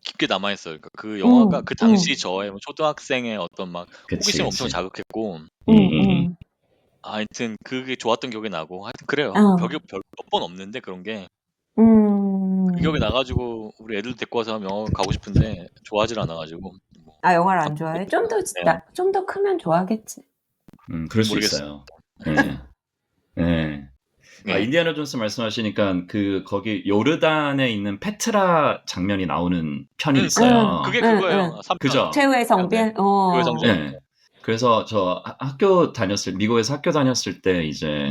깊게 남아있어요. 그러니까 그 영화가 그 당시 저의 초등학생의 어떤 막 호기심 엄청 자극했고 하여튼 그게 좋았던 기억이 나고 하여튼 그래요. 몇 번 없는데 그런 게 그 기억이 나가지고 우리 애들 데리고 와서 영화 가고 싶은데 좋아하질 않아가지고 영화를 안 좋아해? 좀 더 크면 좋아하겠지. 그럴 수 있어요. 인디아나 존스 말씀하시니까 거기 요르단에 있는 페트라 장면이 나오는 편이 있어요. 그게 그거예요. 그죠? 최후의 성배. 그래서 저 미국에서 학교 다녔을 때 이제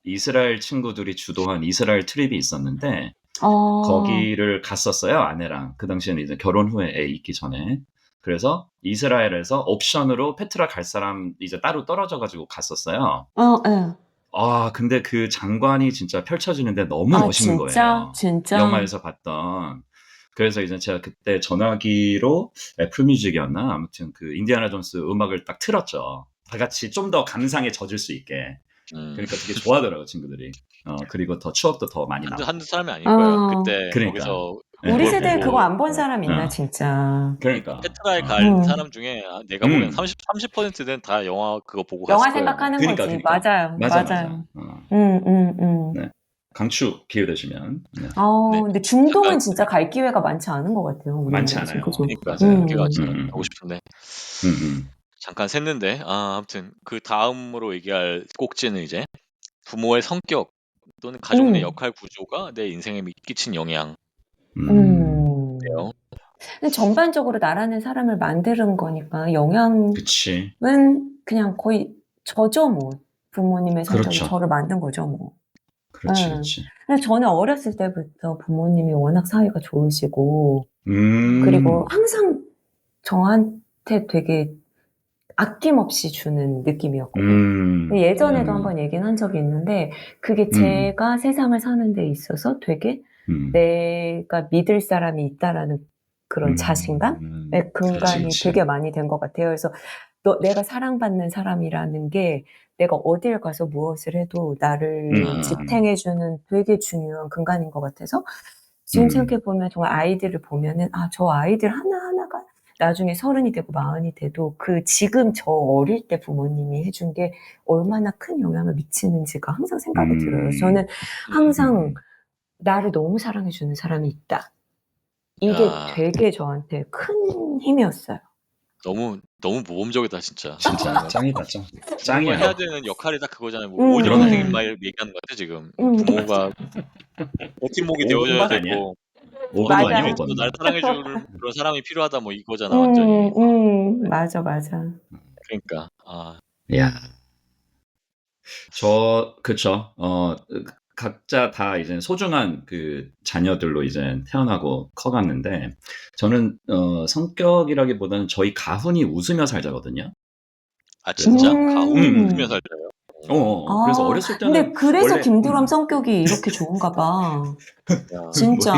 이스라엘 친구들이 주도한 이스라엘 트립이 있었는데 거기를 갔었어요, 아내랑. 그 당시에는 이제 결혼 후에 애 있기 전에. 그래서 이스라엘에서 옵션으로 페트라 갈 사람 이제 따로 떨어져가지고 갔었어요. 근데 그 장관이 진짜 펼쳐지는데 너무 멋있는 거예요. 진짜? 영화에서 봤던. 그래서 이제 제가 그때 전화기로 애플뮤직이었나? 아무튼 인디아나 존스 음악을 딱 틀었죠. 다 같이 좀 더 감상에 젖을 수 있게. 그러니까 되게 좋아하더라고요, 친구들이. 그리고 더 추억도 더 많이 나고. 한두 사람이 아닐 거예요. 그때 그러니까. 거기서 우리 그걸 세대에 보고 그거 안 본 사람 있나 어. 진짜. 그러니까. 페트라에 어. 갈 사람 중에 내가 보기엔 음. 30%는 다 영화 그거 보고 영화 갔을 거예요. 생각하는 그러니까, 거지. 그러니까. 맞아요. 맞아. 맞아요. 어. 음. 네. 강추 기회 되시면. 네. 네. 근데 중동은 잠깐 진짜 갈 기회가 많지 않은 것 같아요. 많지 우리나라에서. 않아요. 그죠? 그러니까 맞아요. 걔가 진짜 음. 가고 싶은데 음. 잠깐 샜는데 아무튼 그 다음으로 얘기할 꼭지는 이제 부모의 성격 또는 가족 내 음. 역할 구조가 내 인생에 끼친 영향이에요. 음. 근데 전반적으로 나라는 사람을 만드는 거니까 영향은 그치. 그냥 거의 저죠, 뭐. 부모님의 성격이 그렇죠. 저를 만든 거죠, 뭐. 그렇지, 예. 그렇지. 근데 저는 어렸을 때부터 부모님이 워낙 사이가 좋으시고, 음. 그리고 항상 저한테 되게 아낌없이 주는 느낌이었거든요. 예전에도 한번 얘기는 한 적이 있는데, 그게 제가 세상을 사는 데 있어서 되게 내가 믿을 사람이 있다라는 그런 자신감의 근간이 그치. 되게 많이 된 것 같아요. 그래서 내가 사랑받는 사람이라는 게 내가 어딜 가서 무엇을 해도 나를 지탱해주는 되게 중요한 근간인 것 같아서 지금 생각해보면 정말 아이들을 보면은 저 아이들 하나하나가 나중에 30이 되고 40이 돼도 그 지금 저 어릴 때 부모님이 해준 게 얼마나 큰 영향을 미치는지가 항상 생각이 들어요. 저는 항상 나를 너무 사랑해주는 사람이 있다. 이게 되게 저한테 큰 힘이었어요. 너무 모범적이다 진짜. 진짜 짱이다, 짱. 부모가 짱이야. 해야 되는 역할이 딱 그거잖아요. 뭐 오디오 선생님 말 얘기하는 것 같아 지금. 부모가 버팀목이 되어줘야 오건반 아니야? 되고 오건반 아니야, 맞아요. 또 날 오건반. 사랑해줄 그런 사람이 필요하다 뭐 이거잖아 완전히. 맞아. 그러니까 야. 그쵸. 각자 다 이제 소중한 그 자녀들로 이제 태어나고 커갔는데, 저는, 성격이라기보다는 저희 가훈이 웃으며 살자거든요. 진짜? 그래서, 가훈이 웃으며 살자요? 그래서 어렸을 근데 때는 그래서 원래, 김두람 성격이 이렇게 좋은가 봐. 진짜.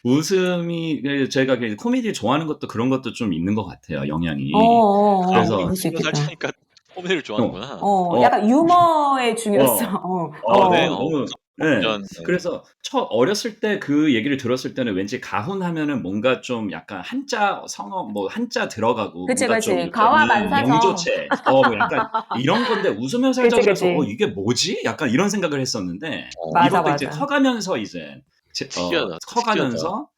웃음이, 제가 코미디 좋아하는 것도 그런 것도 좀 있는 것 같아요, 영향이. 가훈이 그래서, 그럴 수 웃으며 있겠다. 살자니까 코미디를 좋아하는구나. 약간 유머의 중요성. 네. 너무, 네. 그래서 어렸을 때 그 얘기를 들었을 때는 왠지 가훈 하면은 뭔가 좀 약간 한자 성어, 뭐 한자 들어가고, 그치. 뭔가 좀 이렇게 가와만사성. 명조체, 뭐 약간 이런 건데 웃으며 살자 그치. 그래서 이게 뭐지? 약간 이런 생각을 했었는데, 맞아. 이것도 이제 커가면서 이제 특이하다. 커가면서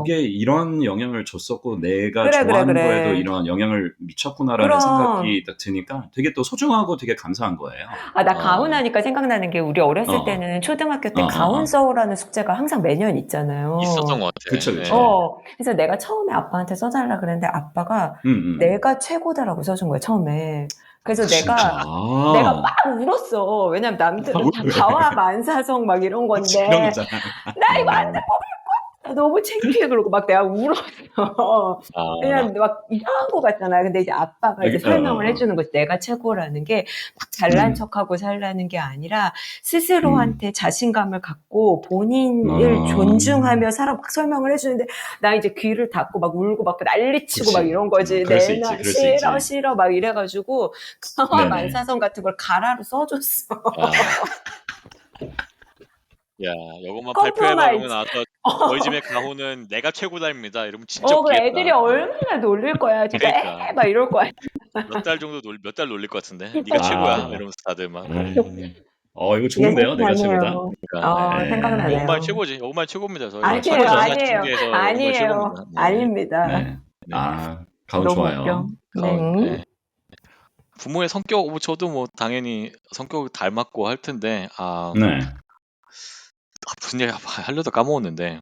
이게 이런 영향을 줬었고 내가 그래. 좋아하는 거에도 이런 영향을 미쳤구나라는 그럼. 생각이 딱 드니까 되게 또 소중하고 되게 감사한 거예요. 나 가훈 하니까 생각나는 게 우리 어렸을 때는 초등학교 때 가훈 써오라는 숙제가 항상 매년 있잖아요. 있었던 것 같아. 그쵸. 그래서 내가 처음에 아빠한테 써달라 그랬는데 아빠가 내가 최고다라고 써준 거야 처음에. 그래서 내가 막 울었어. 왜냐면 남들은 다 가와만사성 막 이런 건데 그런 거잖아. 나 이거 안 돼. 너무 창피해 그러고 막 내가 울었어. 그냥 막 이상한 거 같잖아. 근데 이제 아빠가 이제 설명을 해주는 거지. 내가 최고라는 게 막 잘난 척하고 살라는 게 아니라 스스로한테 자신감을 갖고 본인을 존중하며 막 설명을 해주는데 나 이제 귀를 닫고 막 울고 막 난리치고 막 이런 거지. 내나 싫어 막 이래가지고 가와만사성 같은 걸 가라로 써줬어. 야, 이것만 발표해봐보면 나서 저희 집의 가훈은 내가 최고다입니다. 이러면 진짜 그 웃기겠다. 애들이 얼마나 놀릴 거야. 진짜 그러니까. 막 이럴 거야. 몇 달 놀릴 것 같은데. 네가 최고야. 이러면서 다들 막. 이거 좋은데요, 내가 최고다. 그러니까, 생각나네요. 요것만 최고지. 요것만 최고입니다. 저희 아니에요. 아닙니다. 네. 가훈 너무 좋아요. 웃겨. 네. 부모의 성격, 저도 뭐 당연히 성격 닮았고 할 텐데, 무슨 얘기 하려다 까먹었는데,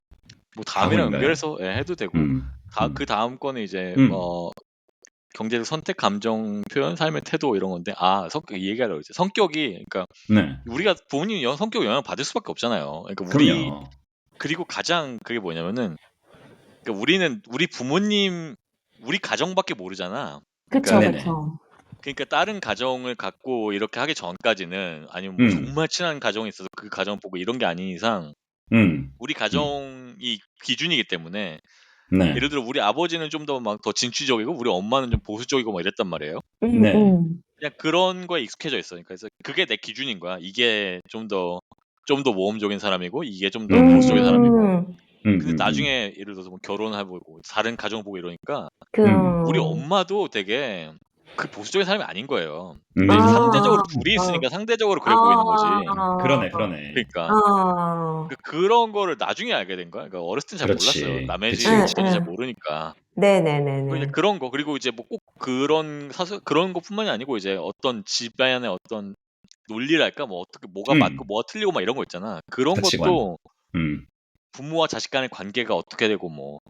뭐 다음이랑 연결해서 해도 되고, 그 다음 거는 이제 경제적 선택, 감정 표현, 삶의 태도 이런 건데, 성격 얘기하려고 이제 성격이, 그러니까 우리가 부모님 성격 영향 받을 수밖에 없잖아요. 그러니까 그리고 가장 그게 뭐냐면은, 그러니까 우리 부모님, 우리 가정밖에 모르잖아. 그쵸. 그러니까 다른 가정을 갖고 이렇게 하기 전까지는 아니면 뭐 정말 친한 가정이 있어서 그 가정 보고 이런 게 아닌 이상 우리 가정이 기준이기 때문에 예를 들어 우리 아버지는 좀 더 막 더 진취적이고 우리 엄마는 좀 보수적이고 막 이랬단 말이에요. 그냥 그런 거에 익숙해져 있어. 그래서 그게 내 기준인 거야. 이게 좀 더 모험적인 사람이고 이게 좀 더 보수적인 사람이고 근데 음. 나중에 예를 들어서 뭐 결혼해보고 다른 가정 보고 이러니까 우리 그, 엄마도 되게 그 보수적인 사람이 아닌 거예요. 음. 근데 이제 아, 상대적으로 둘이 아, 있으니까 상대적으로 그래 보이는 거지. 그러네, 그러네. 그러니까 아, 그런 거를 나중에 알게 된 거야. 그러니까 어렸을 땐 잘 몰랐어요. 그렇지. 남의 그치, 집 응, 그치. 전이 잘 응. 모르니까. 그 네네네네. 그런 거 그리고 이제 뭐 꼭 그런 그런 것뿐만이 아니고 이제 어떤 집안의 어떤 논리랄까 뭐 어떻게 뭐가 맞고 뭐가 틀리고 막 이런 거 있잖아. 그런 가치관. 것도 음. 부모와 자식 간의 관계가 어떻게 되고 뭐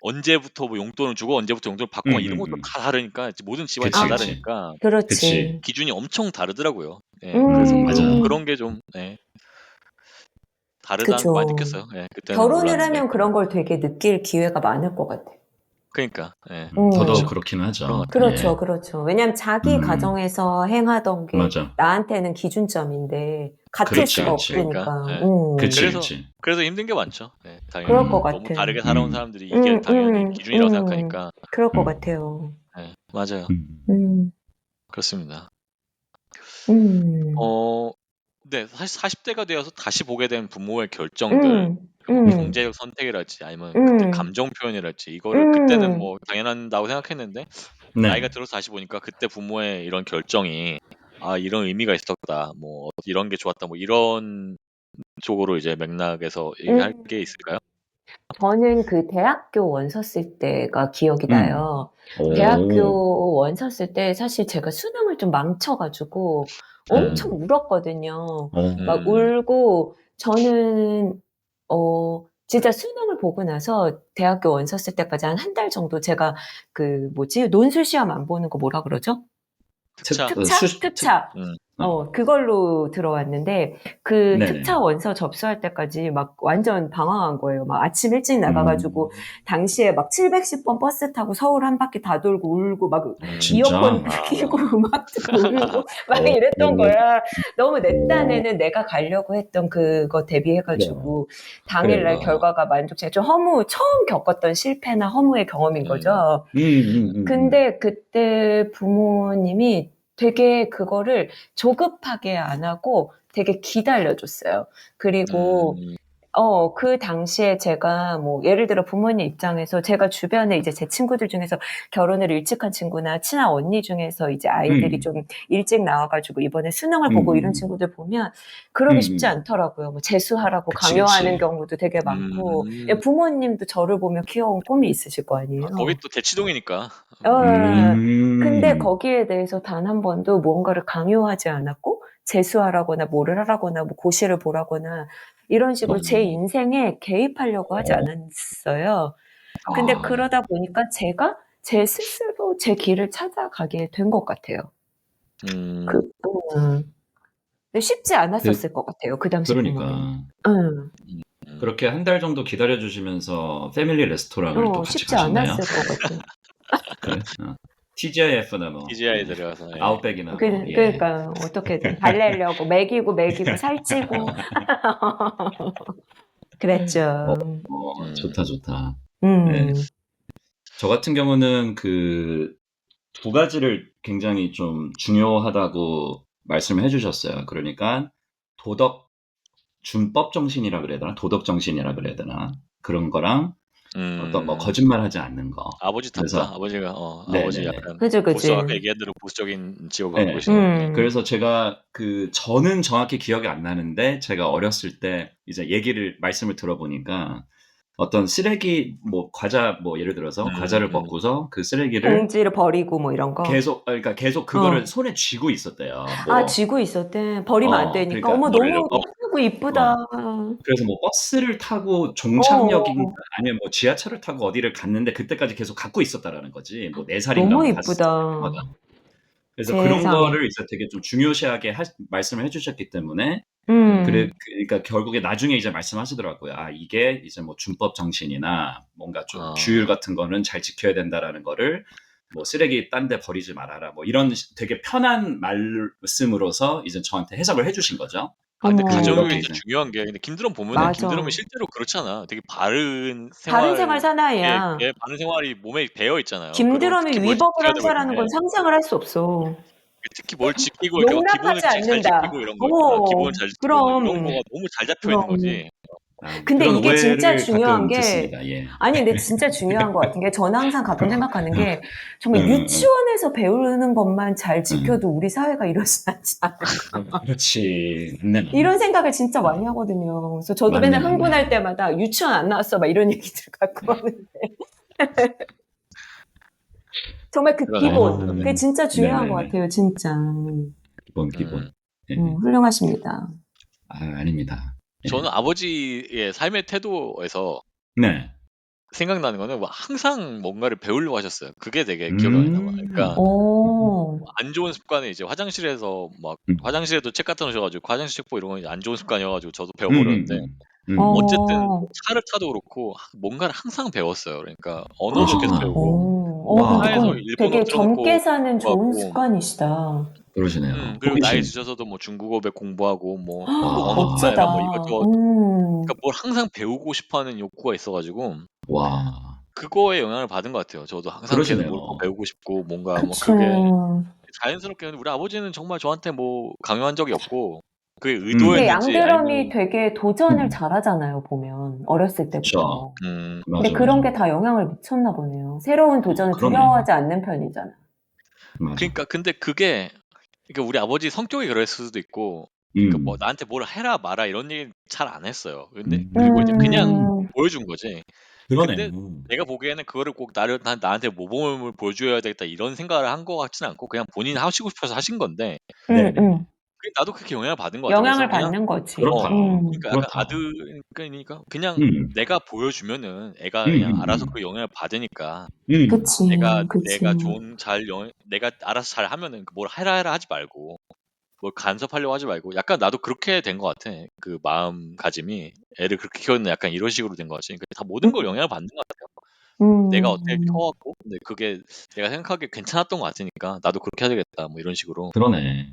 언제부터 뭐 용돈을 주고 언제부터 용돈을 받고 막 이런 것도 다 다르니까 모든 집안이 다 그치, 그치. 다르니까 그렇지. 그치. 기준이 엄청 다르더라고요. 예, 그래서 맞아. 그런 게 좀 다르다는 거 많이 그죠. 느꼈어요. 예, 그때는 결혼을 몰랐는데. 하면 그런 걸 되게 느낄 기회가 많을 것 같아. 그러니까 예, 더더욱 그렇죠. 그렇긴 하죠. 그런 것 그렇죠, 예. 그렇죠. 왜냐면 자기 가정에서 행하던 게 맞아. 나한테는 기준점인데 같을 그렇지, 수가 그렇지. 그러니까 없으니까. 그치, 그래서 그치. 그래서 힘든 게 많죠. 예, 그럴 것 당연히 너무 같아. 다르게 살아온 사람들이 이게 당연히 기준이라고 생각하니까. 그럴 것 같아요. 예, 맞아요. 음, 그렇습니다. 음, 네, 사실 40대가 되어서 다시 보게 된 부모의 결정들, 뭐 경제적 선택이랄지 아니면 그때 감정 표현이랄지 이거를 그때는 뭐 당연하다고 생각했는데 나이가 네. 들어서 다시 보니까 그때 부모의 이런 결정이 아 이런 의미가 있었다, 뭐 이런 게 좋았다, 뭐 이런 쪽으로 이제 맥락에서 얘기할 게 있을까요? 저는 그 대학교 원서 쓸 때가 기억이 나요. 오. 대학교 원서 쓸 때 사실 제가 수능을 좀 망쳐가지고 엄청 울었거든요. 막 울고 저는 진짜 수능을 보고 나서 대학교 원서 쓸 때까지 한 한 달 정도 제가 그 뭐지 논술 시험 안 보는 거 뭐라 그러죠? 특차. 특차. 그걸로 들어왔는데, 그 네네. 특차 원서 접수할 때까지 막 완전 방황한 거예요. 막 아침 일찍 나가가지고, 당시에 막 710번 버스 타고 서울 한 바퀴 다 돌고 울고, 막 진짜? 이어폰 끼고 음악 듣고 울고, 막 이랬던 거야. 너무 내 딴에는 내가 가려고 했던 그거 대비해가지고, 당일날 그래. 결과가 만족해. 좀 처음 겪었던 실패나 허무의 경험인 거죠. 근데 그때 부모님이 되게 그거를 조급하게 안 하고 되게 기다려줬어요. 그리고 그 당시에 제가 뭐 예를 들어 부모님 입장에서 제가 주변에 이제 제 친구들 중에서 결혼을 일찍 한 친구나 친한 언니 중에서 이제 아이들이 좀 일찍 나와가지고 이번에 수능을 보고 이런 친구들 보면 그러기 쉽지 않더라고요. 뭐 재수하라고 그치, 강요하는 그치. 경우도 되게 많고 부모님도 저를 보면 키워온 꿈이 있으실 거 아니에요. 거기 또 대치동이니까. 근데 거기에 대해서 단 한 번도 무언가를 강요하지 않았고 재수하라거나 뭐를 하라거나 뭐 고시를 보라거나 이런 식으로 제 인생에 개입하려고 하지 않았어요. 근데 그러다 보니까 제가 제 스스로 제 길을 찾아가게 된 것 같아요. 근데 쉽지 않았었을 것 같아요. 그 당시 부모님. 그러니까. 그렇게 한 달 정도 기다려 주시면서 패밀리 레스토랑을 또 같이 쉽지 가셨나요? 않았을 것 같아요. 그래? TGIF나 뭐 TGI 들어가서. 아웃백이나 뭐. 그러니까 어떻게든 달래려고 먹이고 살찌고 그랬죠. 좋다, 좋다. 음. 네. 저 같은 경우는 그 두 가지를 굉장히 좀 중요하다고 말씀을 해주셨어요. 그러니까 준법 정신이라 그래야 되나? 도덕 정신이라 그래야 되나? 그런 거랑 어떤 뭐 거짓말하지 않는 거. 아버지 그래서 답다. 아버지가 네네네. 아버지 약간 그죠. 아까 얘기한 대로 보수적인 직업을 갖고 네. 계시네요. 그래서 제가 저는 정확히 기억이 안 나는데 제가 어렸을 때 이제 말씀을 들어보니까 어떤 쓰레기 과자 예를 들어서 과자를 먹고서 그 쓰레기를 봉지를 버리고 뭐 이런 거. 그러니까 계속 그거를 손에 쥐고 있었대요. 쥐고 있었대. 버리면 안 되니까. 그러니까 어머 너무 예쁘고 이쁘다. 그래서 버스를 타고 종착역인가 아니면 지하철을 타고 어디를 갔는데 그때까지 계속 갖고 있었다라는 거지. 4살인가 너무 뭐 이쁘다. 5살. 그래서 그런 세상에. 거를 이제 되게 좀 중요시하게 말씀을 해주셨기 때문에 그러니까 결국에 나중에 이제 말씀하시더라고요. 이게 이제 준법 정신이나 뭔가 좀 규율 같은 거는 잘 지켜야 된다라는 거를 쓰레기 딴 데 버리지 말아라. 이런 되게 편한 말씀으로서 이제 저한테 해석을 해주신 거죠. 근데 어머. 가정교육이 진짜 중요한 게 근데 김드럼 보면은 맞아. 김드럼은 실제로 그렇잖아. 되게 바른 생활 생활 사나이야. 바른 생활이 몸에 배어 있잖아요. 김드럼이 특히 뭘 위법을 지켜야 한 되고 이런 사라는 게. 건 상상을 할 수 없어. 특히 뭘 지키고 이렇게 막 기본을 용납하지 잘 않는다. 지키고 이런 거 있잖아. 기본을 잘 지키고 막 이런 그럼. 거가 너무 잘 잡혀 있는 거지. 근데 그런 이게 진짜 오해를 중요한 가끔 게, 듣습니다. 예. 아니, 근데 진짜 중요한 것 같은 게, 저는 항상 가끔 생각하는 게, 정말 응, 응, 응. 유치원에서 배우는 것만 잘 응. 지켜도 우리 사회가 이러지 않지 않을까. 그렇지. 네. 이런 생각을 진짜 많이 하거든요. 그래서 저도 맞네, 맨날 맞네. 흥분할 때마다 유치원 안 나왔어, 막 이런 얘기들 갖고 하는데. 정말 그 그러네. 기본, 그게 진짜 중요한 것 네네네. 같아요, 진짜. 기본. 예. 훌륭하십니다. 아닙니다. 예. 저는 아버지의 삶의 태도에서 네. 생각나는 거는 뭐 항상 뭔가를 배우려고 하셨어요. 그게 되게 기억에 많이 남아요. 그러니까 오, 안 좋은 습관은 이제 화장실에서 막 화장실에도 책 갖다 놓으셔가지고 화장실 책 보고 이런 건 이제 안 좋은 습관이어가지고 저도 배워버렸는데 어쨌든 뭐 차를 타도 그렇고 뭔가를 항상 배웠어요. 그러니까 언어도 계속 그러시구나. 배우고 근데 차에서 그건 일본어 되게 틀어놓고 젊게 사는 좋은 공부하고 습관이시다. 그러시네요. 그리고 나이 호기심. 드셔서도 뭐 중국어 공부하고 뭐 와. 언어뿐만 멋지다. 아니라 뭐 이것저것 그러니까 뭘 항상 배우고 싶어하는 욕구가 있어가지고 와. 그거에 영향을 받은 것 같아요. 저도 항상 계속 뭘 더 그러시네요. 배우고 싶고 뭔가 뭐 그치. 그게 자연스럽게 우리 아버지는 정말 저한테 뭐 강요한 적이 없고 그게 근데 의도였는지 양드럼이 아니면 되게 도전을 잘하잖아요, 보면. 어렸을 그쵸. 때부터. 근데 맞아, 그런 맞아. 게 다 영향을 미쳤나 보네요. 새로운 도전을 그러네. 두려워하지 않는 편이잖아. 맞아. 그러니까 근데 그게 그러니까 우리 아버지 성격이 그랬을 수도 있고 그러니까 뭐 나한테 뭘 해라 마라 이런 얘기 잘 안 했어요. 근데 그리고 이제 그냥 보여준 거지. 그러네. 근데 내가 보기에는 그거를 꼭 나한테 모범을 보여줘야 되겠다 이런 생각을 한 것 같지는 않고 그냥 본인이 하시고 싶어서 하신 건데 네네. 나도 그렇게 영향을 받은 것 같아요. 영향을 그래서 그냥 받는 거지. 그렇다. 그러니까 약간 그렇다. 아들이니까 그냥 내가 보여주면은 애가 그냥 알아서 그 영향을 받으니까 그치, 그치. 내가 알아서 잘 하면은 뭘 해라 하지 말고 뭘 간섭하려고 하지 말고 약간 나도 그렇게 된 것 같아. 그 마음가짐이 애를 그렇게 키웠는 약간 이런 식으로 된 것 같지. 그러니까 다 모든 걸 영향을 받는 것 같아요. 내가 어떻게 키워왔고 근데 그게 내가 생각하기에 괜찮았던 것 같으니까 나도 그렇게 해야 되겠다 뭐 이런 식으로. 그러네.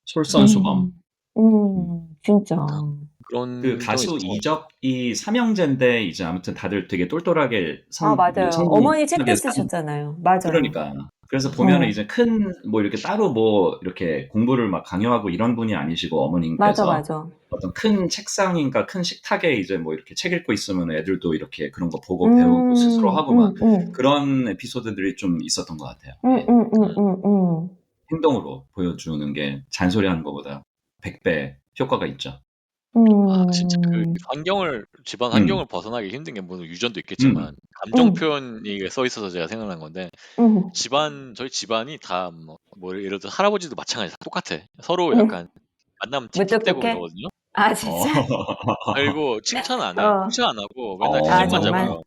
솔선수범. 진짜. 그 그런 점이 가수 있었던 것 같아요. 이적이 삼형제인데 이제 아무튼 다들 되게 똘똘하게 맞아요. 어머니 책도 성공하게 쓰셨잖아요. 맞아요. 그러니까. 그래서 보면은 이제 뭐 이렇게 따로 뭐 이렇게 공부를 막 강요하고 이런 분이 아니시고 어머님께서 맞아. 어떤 큰 책상인가 큰 식탁에 이제 뭐 이렇게 책 읽고 있으면 애들도 이렇게 그런 거 보고 배우고 스스로 하고 막 그런 에피소드들이 좀 있었던 것 같아요. 예. 행동으로 보여주는 게 잔소리하는 것보다 100배 효과가 있죠. 진짜 집안 환경을 벗어나기 힘든 게 물론 유전도 음. 있겠지만 감정 표현이 써 있어서 제가 생각난 건데 저희 집안이 다 뭐 예를 들어 할아버지도 마찬가지 다 똑같아. 서로 약간 만나면 틱틱대고 무뚝뚝해? 이러거든요. 아, 진짜? 그리고 칭찬 안 해. 칭찬 안 하고 맨날 아, 지적만 정말? 잡아요.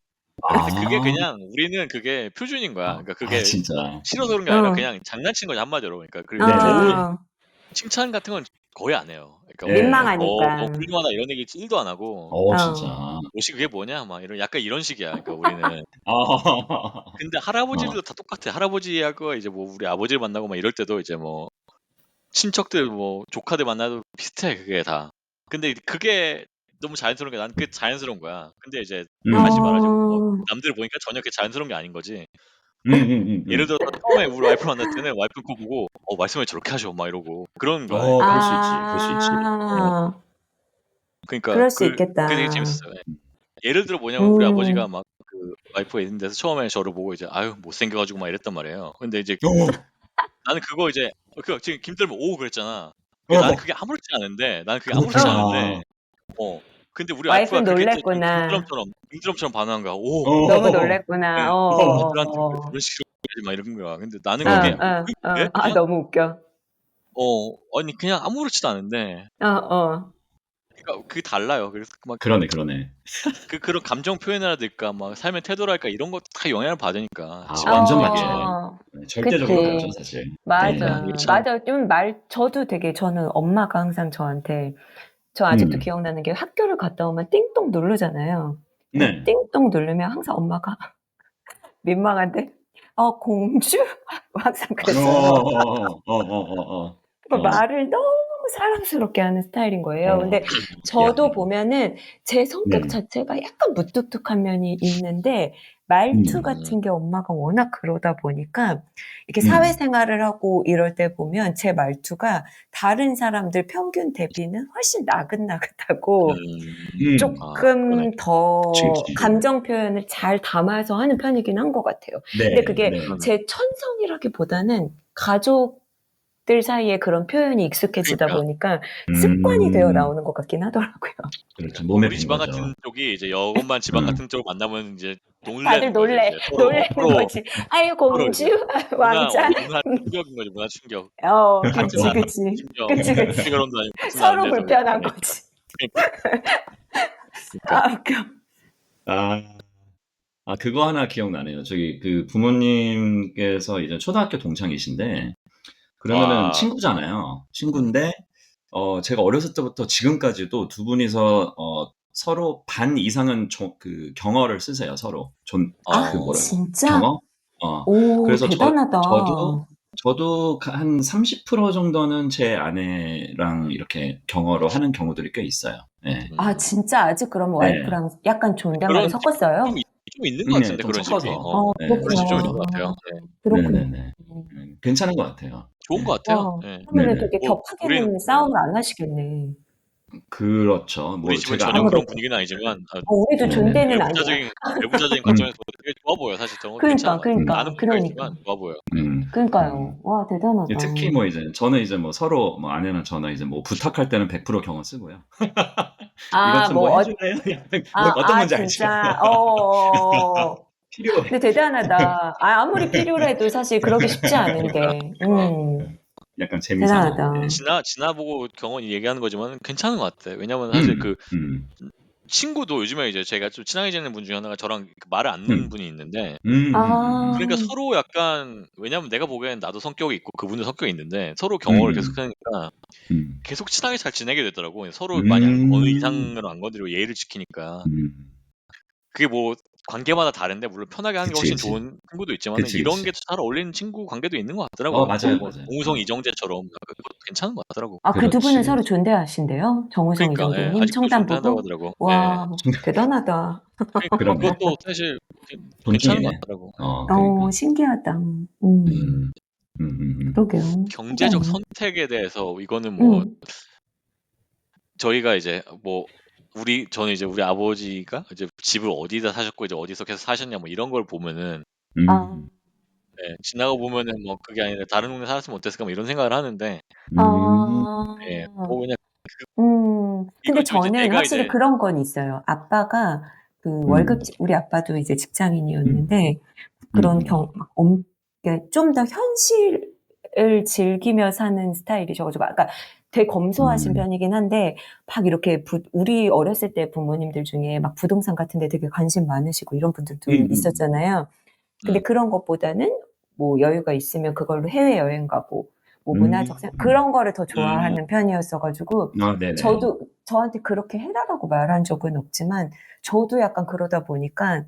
근데 그게 그냥 우리는 그게 표준인 거야. 그러니까 그게 진짜. 싫어서 그런 게 아니라 그냥 장난친 거지 한마디로. 그러니까 그리고 네네네. 칭찬 같은 건 거의 안 해요. 그러니까 뭐 민망하니까. 너무 훌륭하다 이런 얘기 1도 안 하고 진짜. 옷이 그게 뭐냐 막 약간 이런 식이야. 그러니까 우리는. 근데 어. 할아버지들도 다 똑같아. 할아버지하고 이제 뭐 우리 아버지를 만나고 막 이럴 때도 이제 뭐 친척들 뭐 조카들 만나도 비슷해 그게 다. 근데 그게 너무 자연스러운 게 난 그게 자연스러운 거야. 근데 이제 다시 말하지만 뭐 남들 보니까 전혀 그게 자연스러운 게 아닌 거지. 예를 들어서 처음에 우리 와이프를 만났을 때는 와이프 거 보고 말씀을 저렇게 하셔 막 이러고 그러는 거야. 그러니까. 그럴 수 있지. 그럴 수 있지. 그러니까 그럴 수 그게 있겠다. 되게 재밌었어요. 예. 예를 들어 뭐냐면 우리 아버지가 막 그 와이프가 있는 데서 처음에 저를 보고 이제 아유 못생겨가지고 막 이랬단 말이에요. 근데 이제 나는 그거 이제 지금 김들면 오 그랬잖아. 나는 그게 아무렇지 않은데 그렇구나. 근데 우리 와이프가 와이프는 그게 또 놀랬구나. 김드럼처럼 반응한 거야. 오 너무 네. 놀랬구나. 아들한테 그런 식으로 얘기하지 마 이런 거야. 근데 나는 그게 왜? 아, 그냥 너무 웃겨. 아니 그냥 아무렇지도 않은데 그러니까 그게 달라요. 그래서 막 그러네. 그런 감정 표현이라든가 막 삶의 태도랄까 이런 것도 다 영향을 받으니까 완전 집안적인 게. 맞죠. 절대적으로 그치. 다르죠, 사실. 맞아. 이게 참 맞아. 저는 엄마가 항상 저한테, 저 아직도 기억나는 게 학교를 갔다 오면 띵동 누르잖아요. 네. 띵동 누르면 항상 엄마가 민망한데, 공주? 항상 그랬어요. 말을 너무 사랑스럽게 하는 스타일인 거예요. 근데 저도 보면은 제 성격 네. 자체가 약간 무뚝뚝한 면이 있는데 말투 음. 같은 게 엄마가 워낙 그러다 보니까 이렇게 음. 사회생활을 하고 이럴 때 보면 제 말투가 다른 사람들 평균 대비는 훨씬 나긋나긋하고 음. 음. 아, 그러네. 조금 더 그치. 감정 표현을 잘 담아서 하는 편이긴 한 것 같아요. 근데 네, 그게 네. 그러네. 제 천성이라기보다는 가족들 사이에 그런 표현이 익숙해지다 그러니까. 보니까 습관이 되어 음. 나오는 것 같긴 하더라고요. 그렇죠. 몸에 우리 밴 집안 거죠. 같은 쪽이 이제 여건만 집안 음. 같은 쪽을 만나면 이제 다들 놀라는 거지. 이제 서로 놀래는 거지. 아유, 서로 이제 공주, 왕자. 문화 충격인 거지. 문화 충격. 같은 그치, 나라 그치. 심지어 그치, 국제 그치. 결혼도 아니고 같은 서로 나라인데도 불편한 그러니까. 거지. 그러니까. 웃겨. 그거 하나 기억나네요. 저기 그 부모님께서 이제 초등학교 동창이신데 그러면은 친구잖아요. 친구인데 제가 어렸을 때부터 지금까지도 두 분이서 서로 반 이상은 그 경어를 쓰세요. 서로 진짜? 경어. 오, 그래서 대단하다. 저도 한 30% 정도는 제 아내랑 이렇게 경어로 하는 경우들이 꽤 있어요. 네. 진짜 아직 그러면 네. 와이프랑 약간 존댓말을 그런 섞었어요? 좀 있는 것 같은데 좀 그런 집이. 섞어서. 네. 그런 집 좀 있는 것 같아요. 네. 그렇군요. 네네네. 괜찮은 것 같아요. 좋은 것 같아요. 네. 그러면 네네. 되게 뭐 우리는 격하게는 싸움을 안 하시겠네. 그렇죠. 우리 집은 제가 전혀 아무래도. 그런 분위기는 아니지만 우리도 네네네. 존대는 아니야. 외부자적인 관점에서 되게 좋아 보여. 사실 저런 거 괜찮은 것 같아요. 나는 못하겠지만 좋아 보여. 그러니까요. 와, 대단하다. 특히 저는 이제 서로 아내나 저는 이제 부탁할 때는 100% 경어 쓰고요. 이것 좀 해줄래요? 어떤 건지 알죠? 진짜. 필요해. 근데 대단하다. 아무리 필요해도 사실 그러기 쉽지 않은데. 약간 재미삼아. 대단하다. 지나보고 경험 얘기하는 거지만 괜찮은 것 같아. 왜냐면 사실 친구도 요즘에 이제 제가 좀 친하게 지내는 분 중에 하나가 저랑 말을 안 놓는 분이 있는데 그러니까 서로 약간 왜냐면 내가 보기엔 나도 성격이 있고 그분도 성격이 있는데 서로 경험을 계속 하니까 계속 친하게 잘 지내게 되더라고. 서로 많이 어느 이상으로 안 건드리고 예의를 지키니까. 그게 뭐 관계마다 다른데 물론 편하게 하는 게 훨씬 좋은 친구도 있지만 이런 게 잘 어울리는 친구 관계도 있는 것 같더라고요. 맞아요. 정우성 이정재처럼 그것도 괜찮은 것 같더라고. 그 두 분은 서로 존대하신대요? 정우성 그러니까 이정재님, 아직도 존대한다고 청담부부? 하더라고. 와, 대단하다. 그러니까 그것도 사실 괜찮은 것 같더라고. 그러니까. 신기하다. 그러게요. 경제적 선택에 대해서 이거는 뭐 저희가 이제 저는 이제 우리 아버지가 이제 집을 어디다 사셨고 이제 어디서 계속 사셨냐 뭐 이런 걸 보면은 지나가 보면은 그게 아니라 다른 동네 살았으면 어땠을까 뭐 이런 생각을 하는데 그냥 근데 이거죠. 이제 저는 내가 확실히 이제 그런 건 있어요. 아빠가 월급집, 우리 아빠도 이제 직장인이었는데 그런 좀 더 현실을 즐기며 사는 스타일이셔가지고 아까 되게 검소하신 편이긴 한데 막 이렇게 우리 어렸을 때 부모님들 중에 막 부동산 같은 데 되게 관심 많으시고 이런 분들도 있었잖아요. 근데 그런 것보다는 뭐 여유가 있으면 그걸로 해외여행 가고 뭐 문화적 그런 거를 더 좋아하는 편이었어가지고 저도 저한테 그렇게 해라라고 말한 적은 없지만 저도 약간 그러다 보니까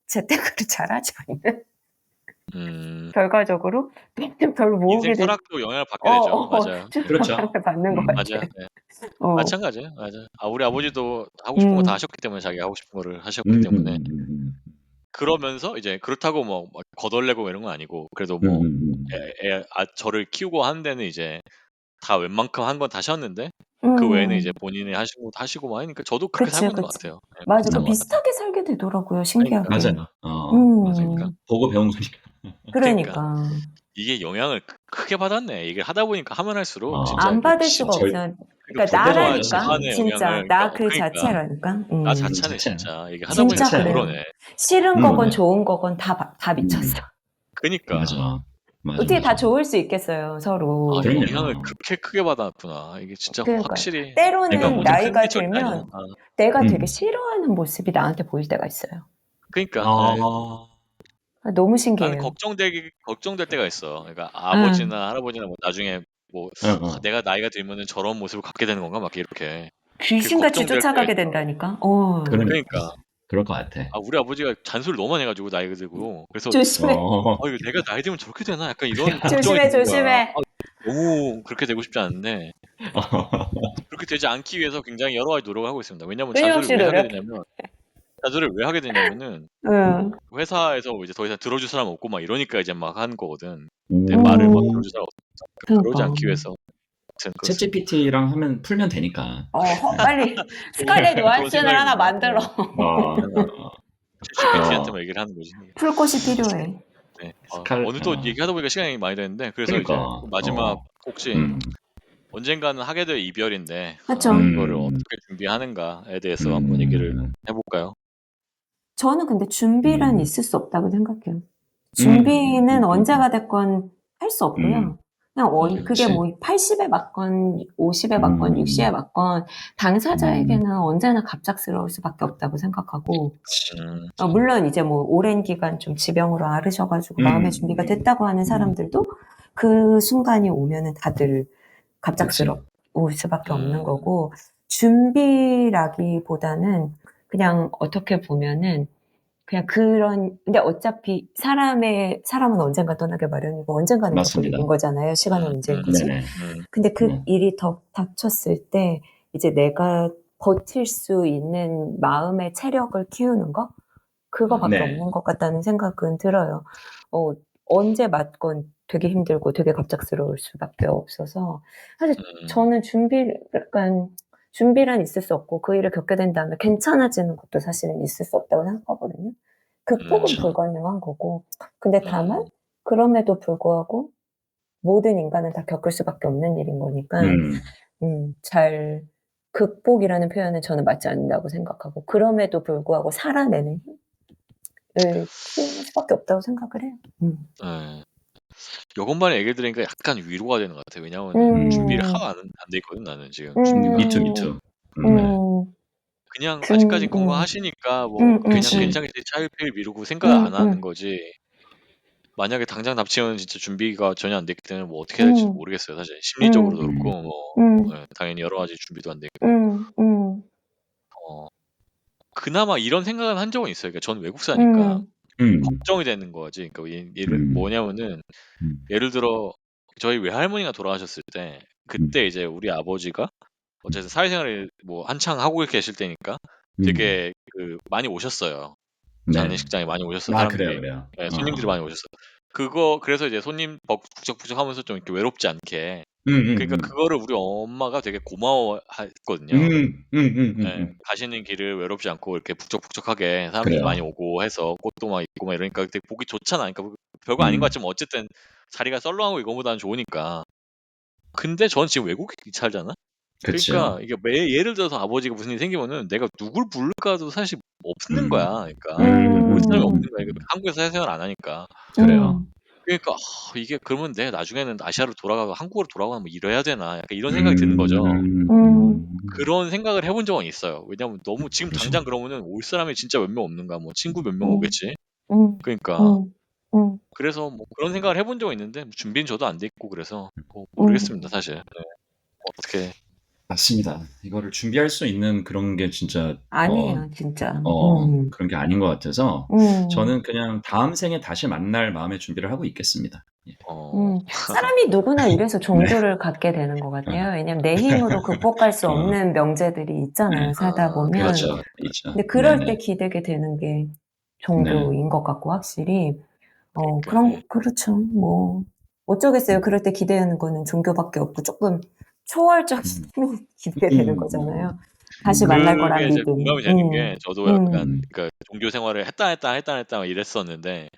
재테크를 잘하지 않는 결과적으로 별로 모으게 인생 철학도 영향을 받게 되죠. 맞아요. 그렇죠. 받는 것 같아요. 맞아요. 네. 마찬가지예요. 맞아요. 우리 아버지도 하고 싶은 거 다 하셨기 때문에 자기 하고 싶은 거를 하셨기 때문에 그러면서 이제 그렇다고 막 거덜내고 이런 건 아니고 그래도 저를 키우고 하는 데는 이제 다 웬만큼 한 건 다 하셨는데 그 외에는 이제 본인이 하시고 막 하니까 저도 그렇게 살고 있는 것 같아요. 네, 맞아, 비슷한 비슷하게 살게 되더라고요. 신기하게. 맞아요. 그러니까. 보고 배운 거니까. 그러니까. 이게 영향을 크게 받았네. 이게 하다 보니까 하면 할수록 진짜 안 받을 수가 없어요. 그러니까 나라니까 진짜 나 그 자체라니까. 나 자체네 진짜 이게 하다 진짜 보니까 그래요. 그러네. 싫은 거건 좋은 거건 다 미쳤어. 그러니까 맞아. 어떻게 다 좋을 수 있겠어요, 서로. 영향을 그렇게 크게 받았구나. 이게 진짜 확실히. 때로는 나이가 절대 아니야. 들면 내가 되게 싫어하는 모습이 나한테 보일 때가 있어요. 그러니까. 너무 신기해요. 나는 걱정될 때가 있어. 그러니까 아버지나 할아버지나 나중에 내가 나이가 들면은 저런 모습을 갖게 되는 건가 막 이렇게. 귀신같이 쫓아가게 된다니까. 그러니까. 그럴 것 같아. 우리 아버지가 잔소리를 너무 많이 해가지고 나이가 들고 그래서 조심해. 이거 내가 나이 들면 저렇게 되나? 약간 이런 걱정이 드는 거야. 조심해. 너무 그렇게 되고 싶지 않은데 그렇게 되지 않기 위해서 굉장히 여러 가지 노력을 하고 있습니다. 왜냐면 끊임없이 잔소리를 왜 하게 노력해. 되냐면 좌절을 왜 하게 되냐면은 응. 회사에서 이제 더 이상 들어줄 사람 없고 막 이러니까 이제 막 하는 거거든. 내 말을 막 들어줄 사람 없으니까 그러지 그러니까. 않기 위해서. 아무튼 그렇습니다. 챗GPT랑 하면 풀면 되니까. 빨리 스칼렛 좋은 요한슨을 하나 생각입니다. 만들어. ChatGPT한테 어, 막 얘기를 하는 거지. 풀 곳이 필요해. 네. 오늘 또 어, 얘기하다 보니까 시간이 많이 됐는데 그래서 이제 그러니까, 마지막 혹시 음, 언젠가는 하게 될 이별인데 그쵸? 그거를 어떻게 준비하는가에 대해서 한번 얘기를 해볼까요? 저는 근데 준비란 음, 있을 수 없다고 생각해요. 음, 준비는 언제가 됐건 할 수 음, 없고요. 그냥 그게 그치. 뭐 80에 맞건 50에 맞건 음, 60에 맞건 당사자에게는 언제나 갑작스러울 수밖에 없다고 생각하고 음, 물론 이제 뭐 오랜 기간 좀 지병으로 앓으셔가지고 마음의 준비가 됐다고 하는 사람들도 그 순간이 오면은 다들 갑작스러울 수밖에 없는 거고 준비라기보다는 그냥 어떻게 보면은 그냥 근데 어차피 사람은 언젠가 떠나게 마련이고 언젠가는 겪을 맞습니다. 일인 거잖아요. 시간의 문제인 거지. 네네. 근데 그 네. 일이 더 닥쳤을 때 이제 내가 버틸 수 있는 마음의 체력을 키우는 거? 그거밖에 네. 없는 것 같다는 생각은 들어요. 언제 맞건 되게 힘들고 되게 갑작스러울 수밖에 없어서 사실 저는 준비란 있을 수 없고 그 일을 겪게 된 다음에 괜찮아지는 것도 사실은 있을 수 없다고 생각하거든요. 극복은 그렇죠. 불가능한 거고. 근데 다만 그럼에도 불구하고 모든 인간은 다 겪을 수밖에 없는 일인 거니까 잘 극복이라는 표현은 저는 맞지 않는다고 생각하고 그럼에도 불구하고 살아내는 힘을 키우는 수밖에 없다고 생각을 해요. 네. 요것만 얘기를 들으니까 약간 위로가 되는 것 같아요. 왜냐하면 준비를 하나도 안 돼 있거든 나는 지금. 미투. 그냥 아직까지 건강하시니까 뭐 그냥 그치. 괜찮겠지 차일피일 미루고 생각 안 하는 거지. 만약에 당장 납치면 진짜 준비가 전혀 안 됐기 때문에 뭐 어떻게 해야 될지 모르겠어요. 사실 심리적으로도 그렇고 뭐 당연히 여러 가지 준비도 안 되고. 그나마 이런 생각은 한 적은 있어요. 그러니까 저는 외국 사니까 걱정이 되는 거지. 그러니까 뭐냐면은 예를 들어 저희 외할머니가 돌아가셨을 때 그때 이제 우리 아버지가 어쨌든 사회생활을 뭐 한창 하고 계실 때니까 되게 많이 오셨어요. 네. 장례식장에 많이 오셨어요, 아, 사람들이. 그래요. 네, 손님들이 많이 오셨어요. 그래서 이제 손님 북적북적 하면서 좀 이렇게 외롭지 않게. 그러니까 그거를 우리 엄마가 되게 고마워했거든요. 네, 가시는 길을 외롭지 않고 이렇게 북적북적하게 사람들이 많이 그래요. 오고 해서 꽃도 막 있고 막 이러니까 되게 보기 좋잖아. 그러니까 별거 아닌 것 같지만 어쨌든 자리가 썰렁하고 이거보다는 좋으니까. 근데 전 지금 외국에 살잖아? 그치요. 그러니까 이게 예를 들어서 아버지가 무슨 일이 생기면은 내가 누굴 부를까도 사실 없는 거야. 그러니까 올 사람이 없는 거야. 한국에서 사회생활 안 하니까. 그래요. 그러니까 이게 그러면 내가 나중에는 아시아로 돌아가고 한국으로 돌아가면 뭐 이래야 되나 약간 이런 생각이 드는 거죠. 그런 생각을 해본 적은 있어요. 왜냐면 너무 지금 그렇죠. 당장 그러면은 올 사람이 진짜 몇 명 없는가 뭐 친구 몇 명 오겠지. 그러니까 그래서 뭐 그런 생각을 해본 적은 있는데 준비는 저도 안 돼 있고 그래서 뭐 모르겠습니다 사실. 네. 어떻게 맞습니다. 이거를 준비할 수 있는 그런 게 진짜 아니에요, 진짜. 그런 게 아닌 것 같아서 저는 그냥 다음 생에 다시 만날 마음의 준비를 하고 있겠습니다. 예. 사람이 누구나 이래서 종교를 갖게 되는 것 같아요. 왜냐면 내 힘으로 극복할 수 없는 명제들이 있잖아요, 살다 보면. 그렇죠. 있죠. 근데 그럴 때 네네. 기대게 되는 게 네. 종교인 것 같고, 확실히. 그러니까, 그렇죠. 뭐, 어쩌겠어요. 그럴 때 기대하는 거는 종교밖에 없고, 조금 초월적 힘이 기대게 되는 거잖아요. 다시 만날 거란 그게 이제 믿음. 공감이 되는 게 저도 약간 그러니까 종교 생활을 했다 막 이랬었는데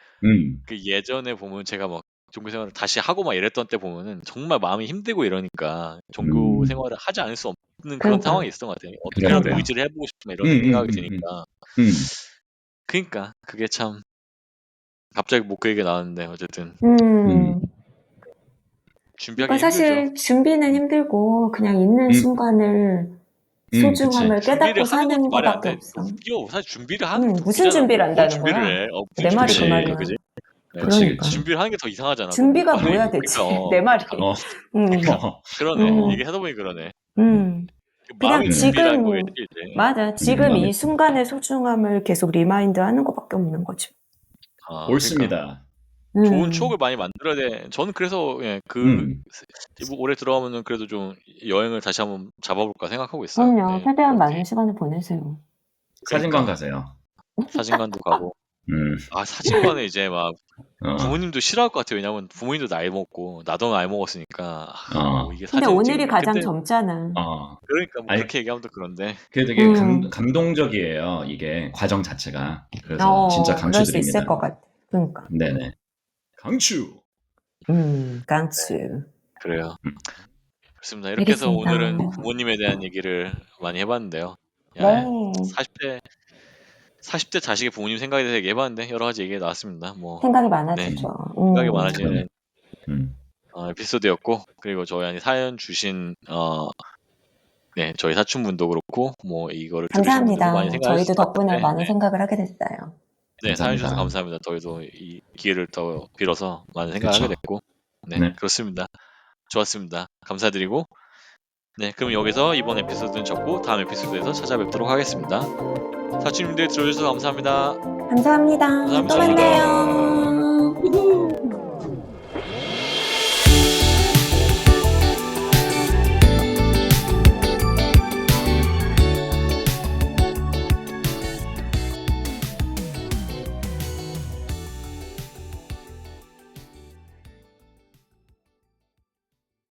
그 예전에 보면 제가 막 종교 생활을 다시 하고 막 이랬던 때 보면은 정말 마음이 힘들고 이러니까 종교 생활을 하지 않을 수 없는 그런 그러니까. 상황이 있었던 것 같아요. 어떻게라도 그래요. 의지를 해보고 싶다 이런 생각이 드니까. 그러니까 그게 참 갑자기 뭐 그 얘기 나왔는데 어쨌든 준비하기 그러니까 힘들죠. 사실 준비는 힘들고, 그냥 있는 순간을 그치. 소중함을 준비를 깨닫고 하는 것도 사는 말이 안 거밖에 돼. 없어. 웃겨. 사실 준비를 하는 게 더 무슨 웃기잖아. 준비를 뭘 한다는 준비를 거야? 해? 무슨 내 말이 그 준비를 해? 말이야. 그지? 네. 그러니까. 준비를 하는 게 더 이상하잖아. 준비가 빨리 뭐야, 대체? 그러니까 내 말이. 그러네. 얘기하다 보니 그러네. 그 그냥 마음의 준비라는 거에 지금, 이제 맞아. 지금 이 순간의 소중함을 계속 리마인드 하는 것밖에 없는 거지. 그러니까 옳습니다. 좋은 추억을 많이 만들어야 돼. 저는 그래서 올해 들어가면은 그래도 좀 여행을 다시 한번 잡아볼까 생각하고 있어요. 그럼요. 네. 최대한 어디 많은 시간을 보내세요. 사진관 그러니까 가세요. 사진관도 가고. 음. 사진관에 이제 막 어. 부모님도 싫어할 것 같아요. 왜냐면 부모님도 나이 먹고 나도 나이 먹었으니까 이게 근데 사진 오늘이 찍는 가장 근데 젊잖아. 그러니까 뭐 아니, 그렇게 얘기하면 또 그런데 그게 되게 음. 감동적이에요. 이게 과정 자체가. 그래서 진짜 그럴 수 있을 강추드립니다. 것 같아. 그러니까. 네네. 강추. 깡추. 그래요. 그렇습니다. 이렇게 해서 알겠습니다. 오늘은 부모님에 대한 얘기를 많이 해봤는데요. 네. 40대 자식의 부모님 생각에 대해서 얘기해봤는데 여러 가지 얘기가 나왔습니다. 뭐 생각이 많아지죠. 생각이 많아지는 음. 에피소드였고, 그리고 저희한테 사연 주신 저희 사춘분도 그렇고 뭐 이거를 들으신 분들도 많이 감사합니다. 생각하셨을 저희도 것 덕분에 같은데 많은 생각을 하게 됐어요. 네, 사연 주셔서 감사합니다. 감사합니다. 저희도 이 기회를 더 빌어서 많은 생각을 하게 그쵸. 됐고 네. 그렇습니다. 좋았습니다. 감사드리고 그럼 여기서 이번 에피소드는 접고 다음 에피소드에서 찾아뵙도록 하겠습니다. 사춘님들 들어주셔서 감사합니다. 감사합니다. 또 감사합니다. 만나요.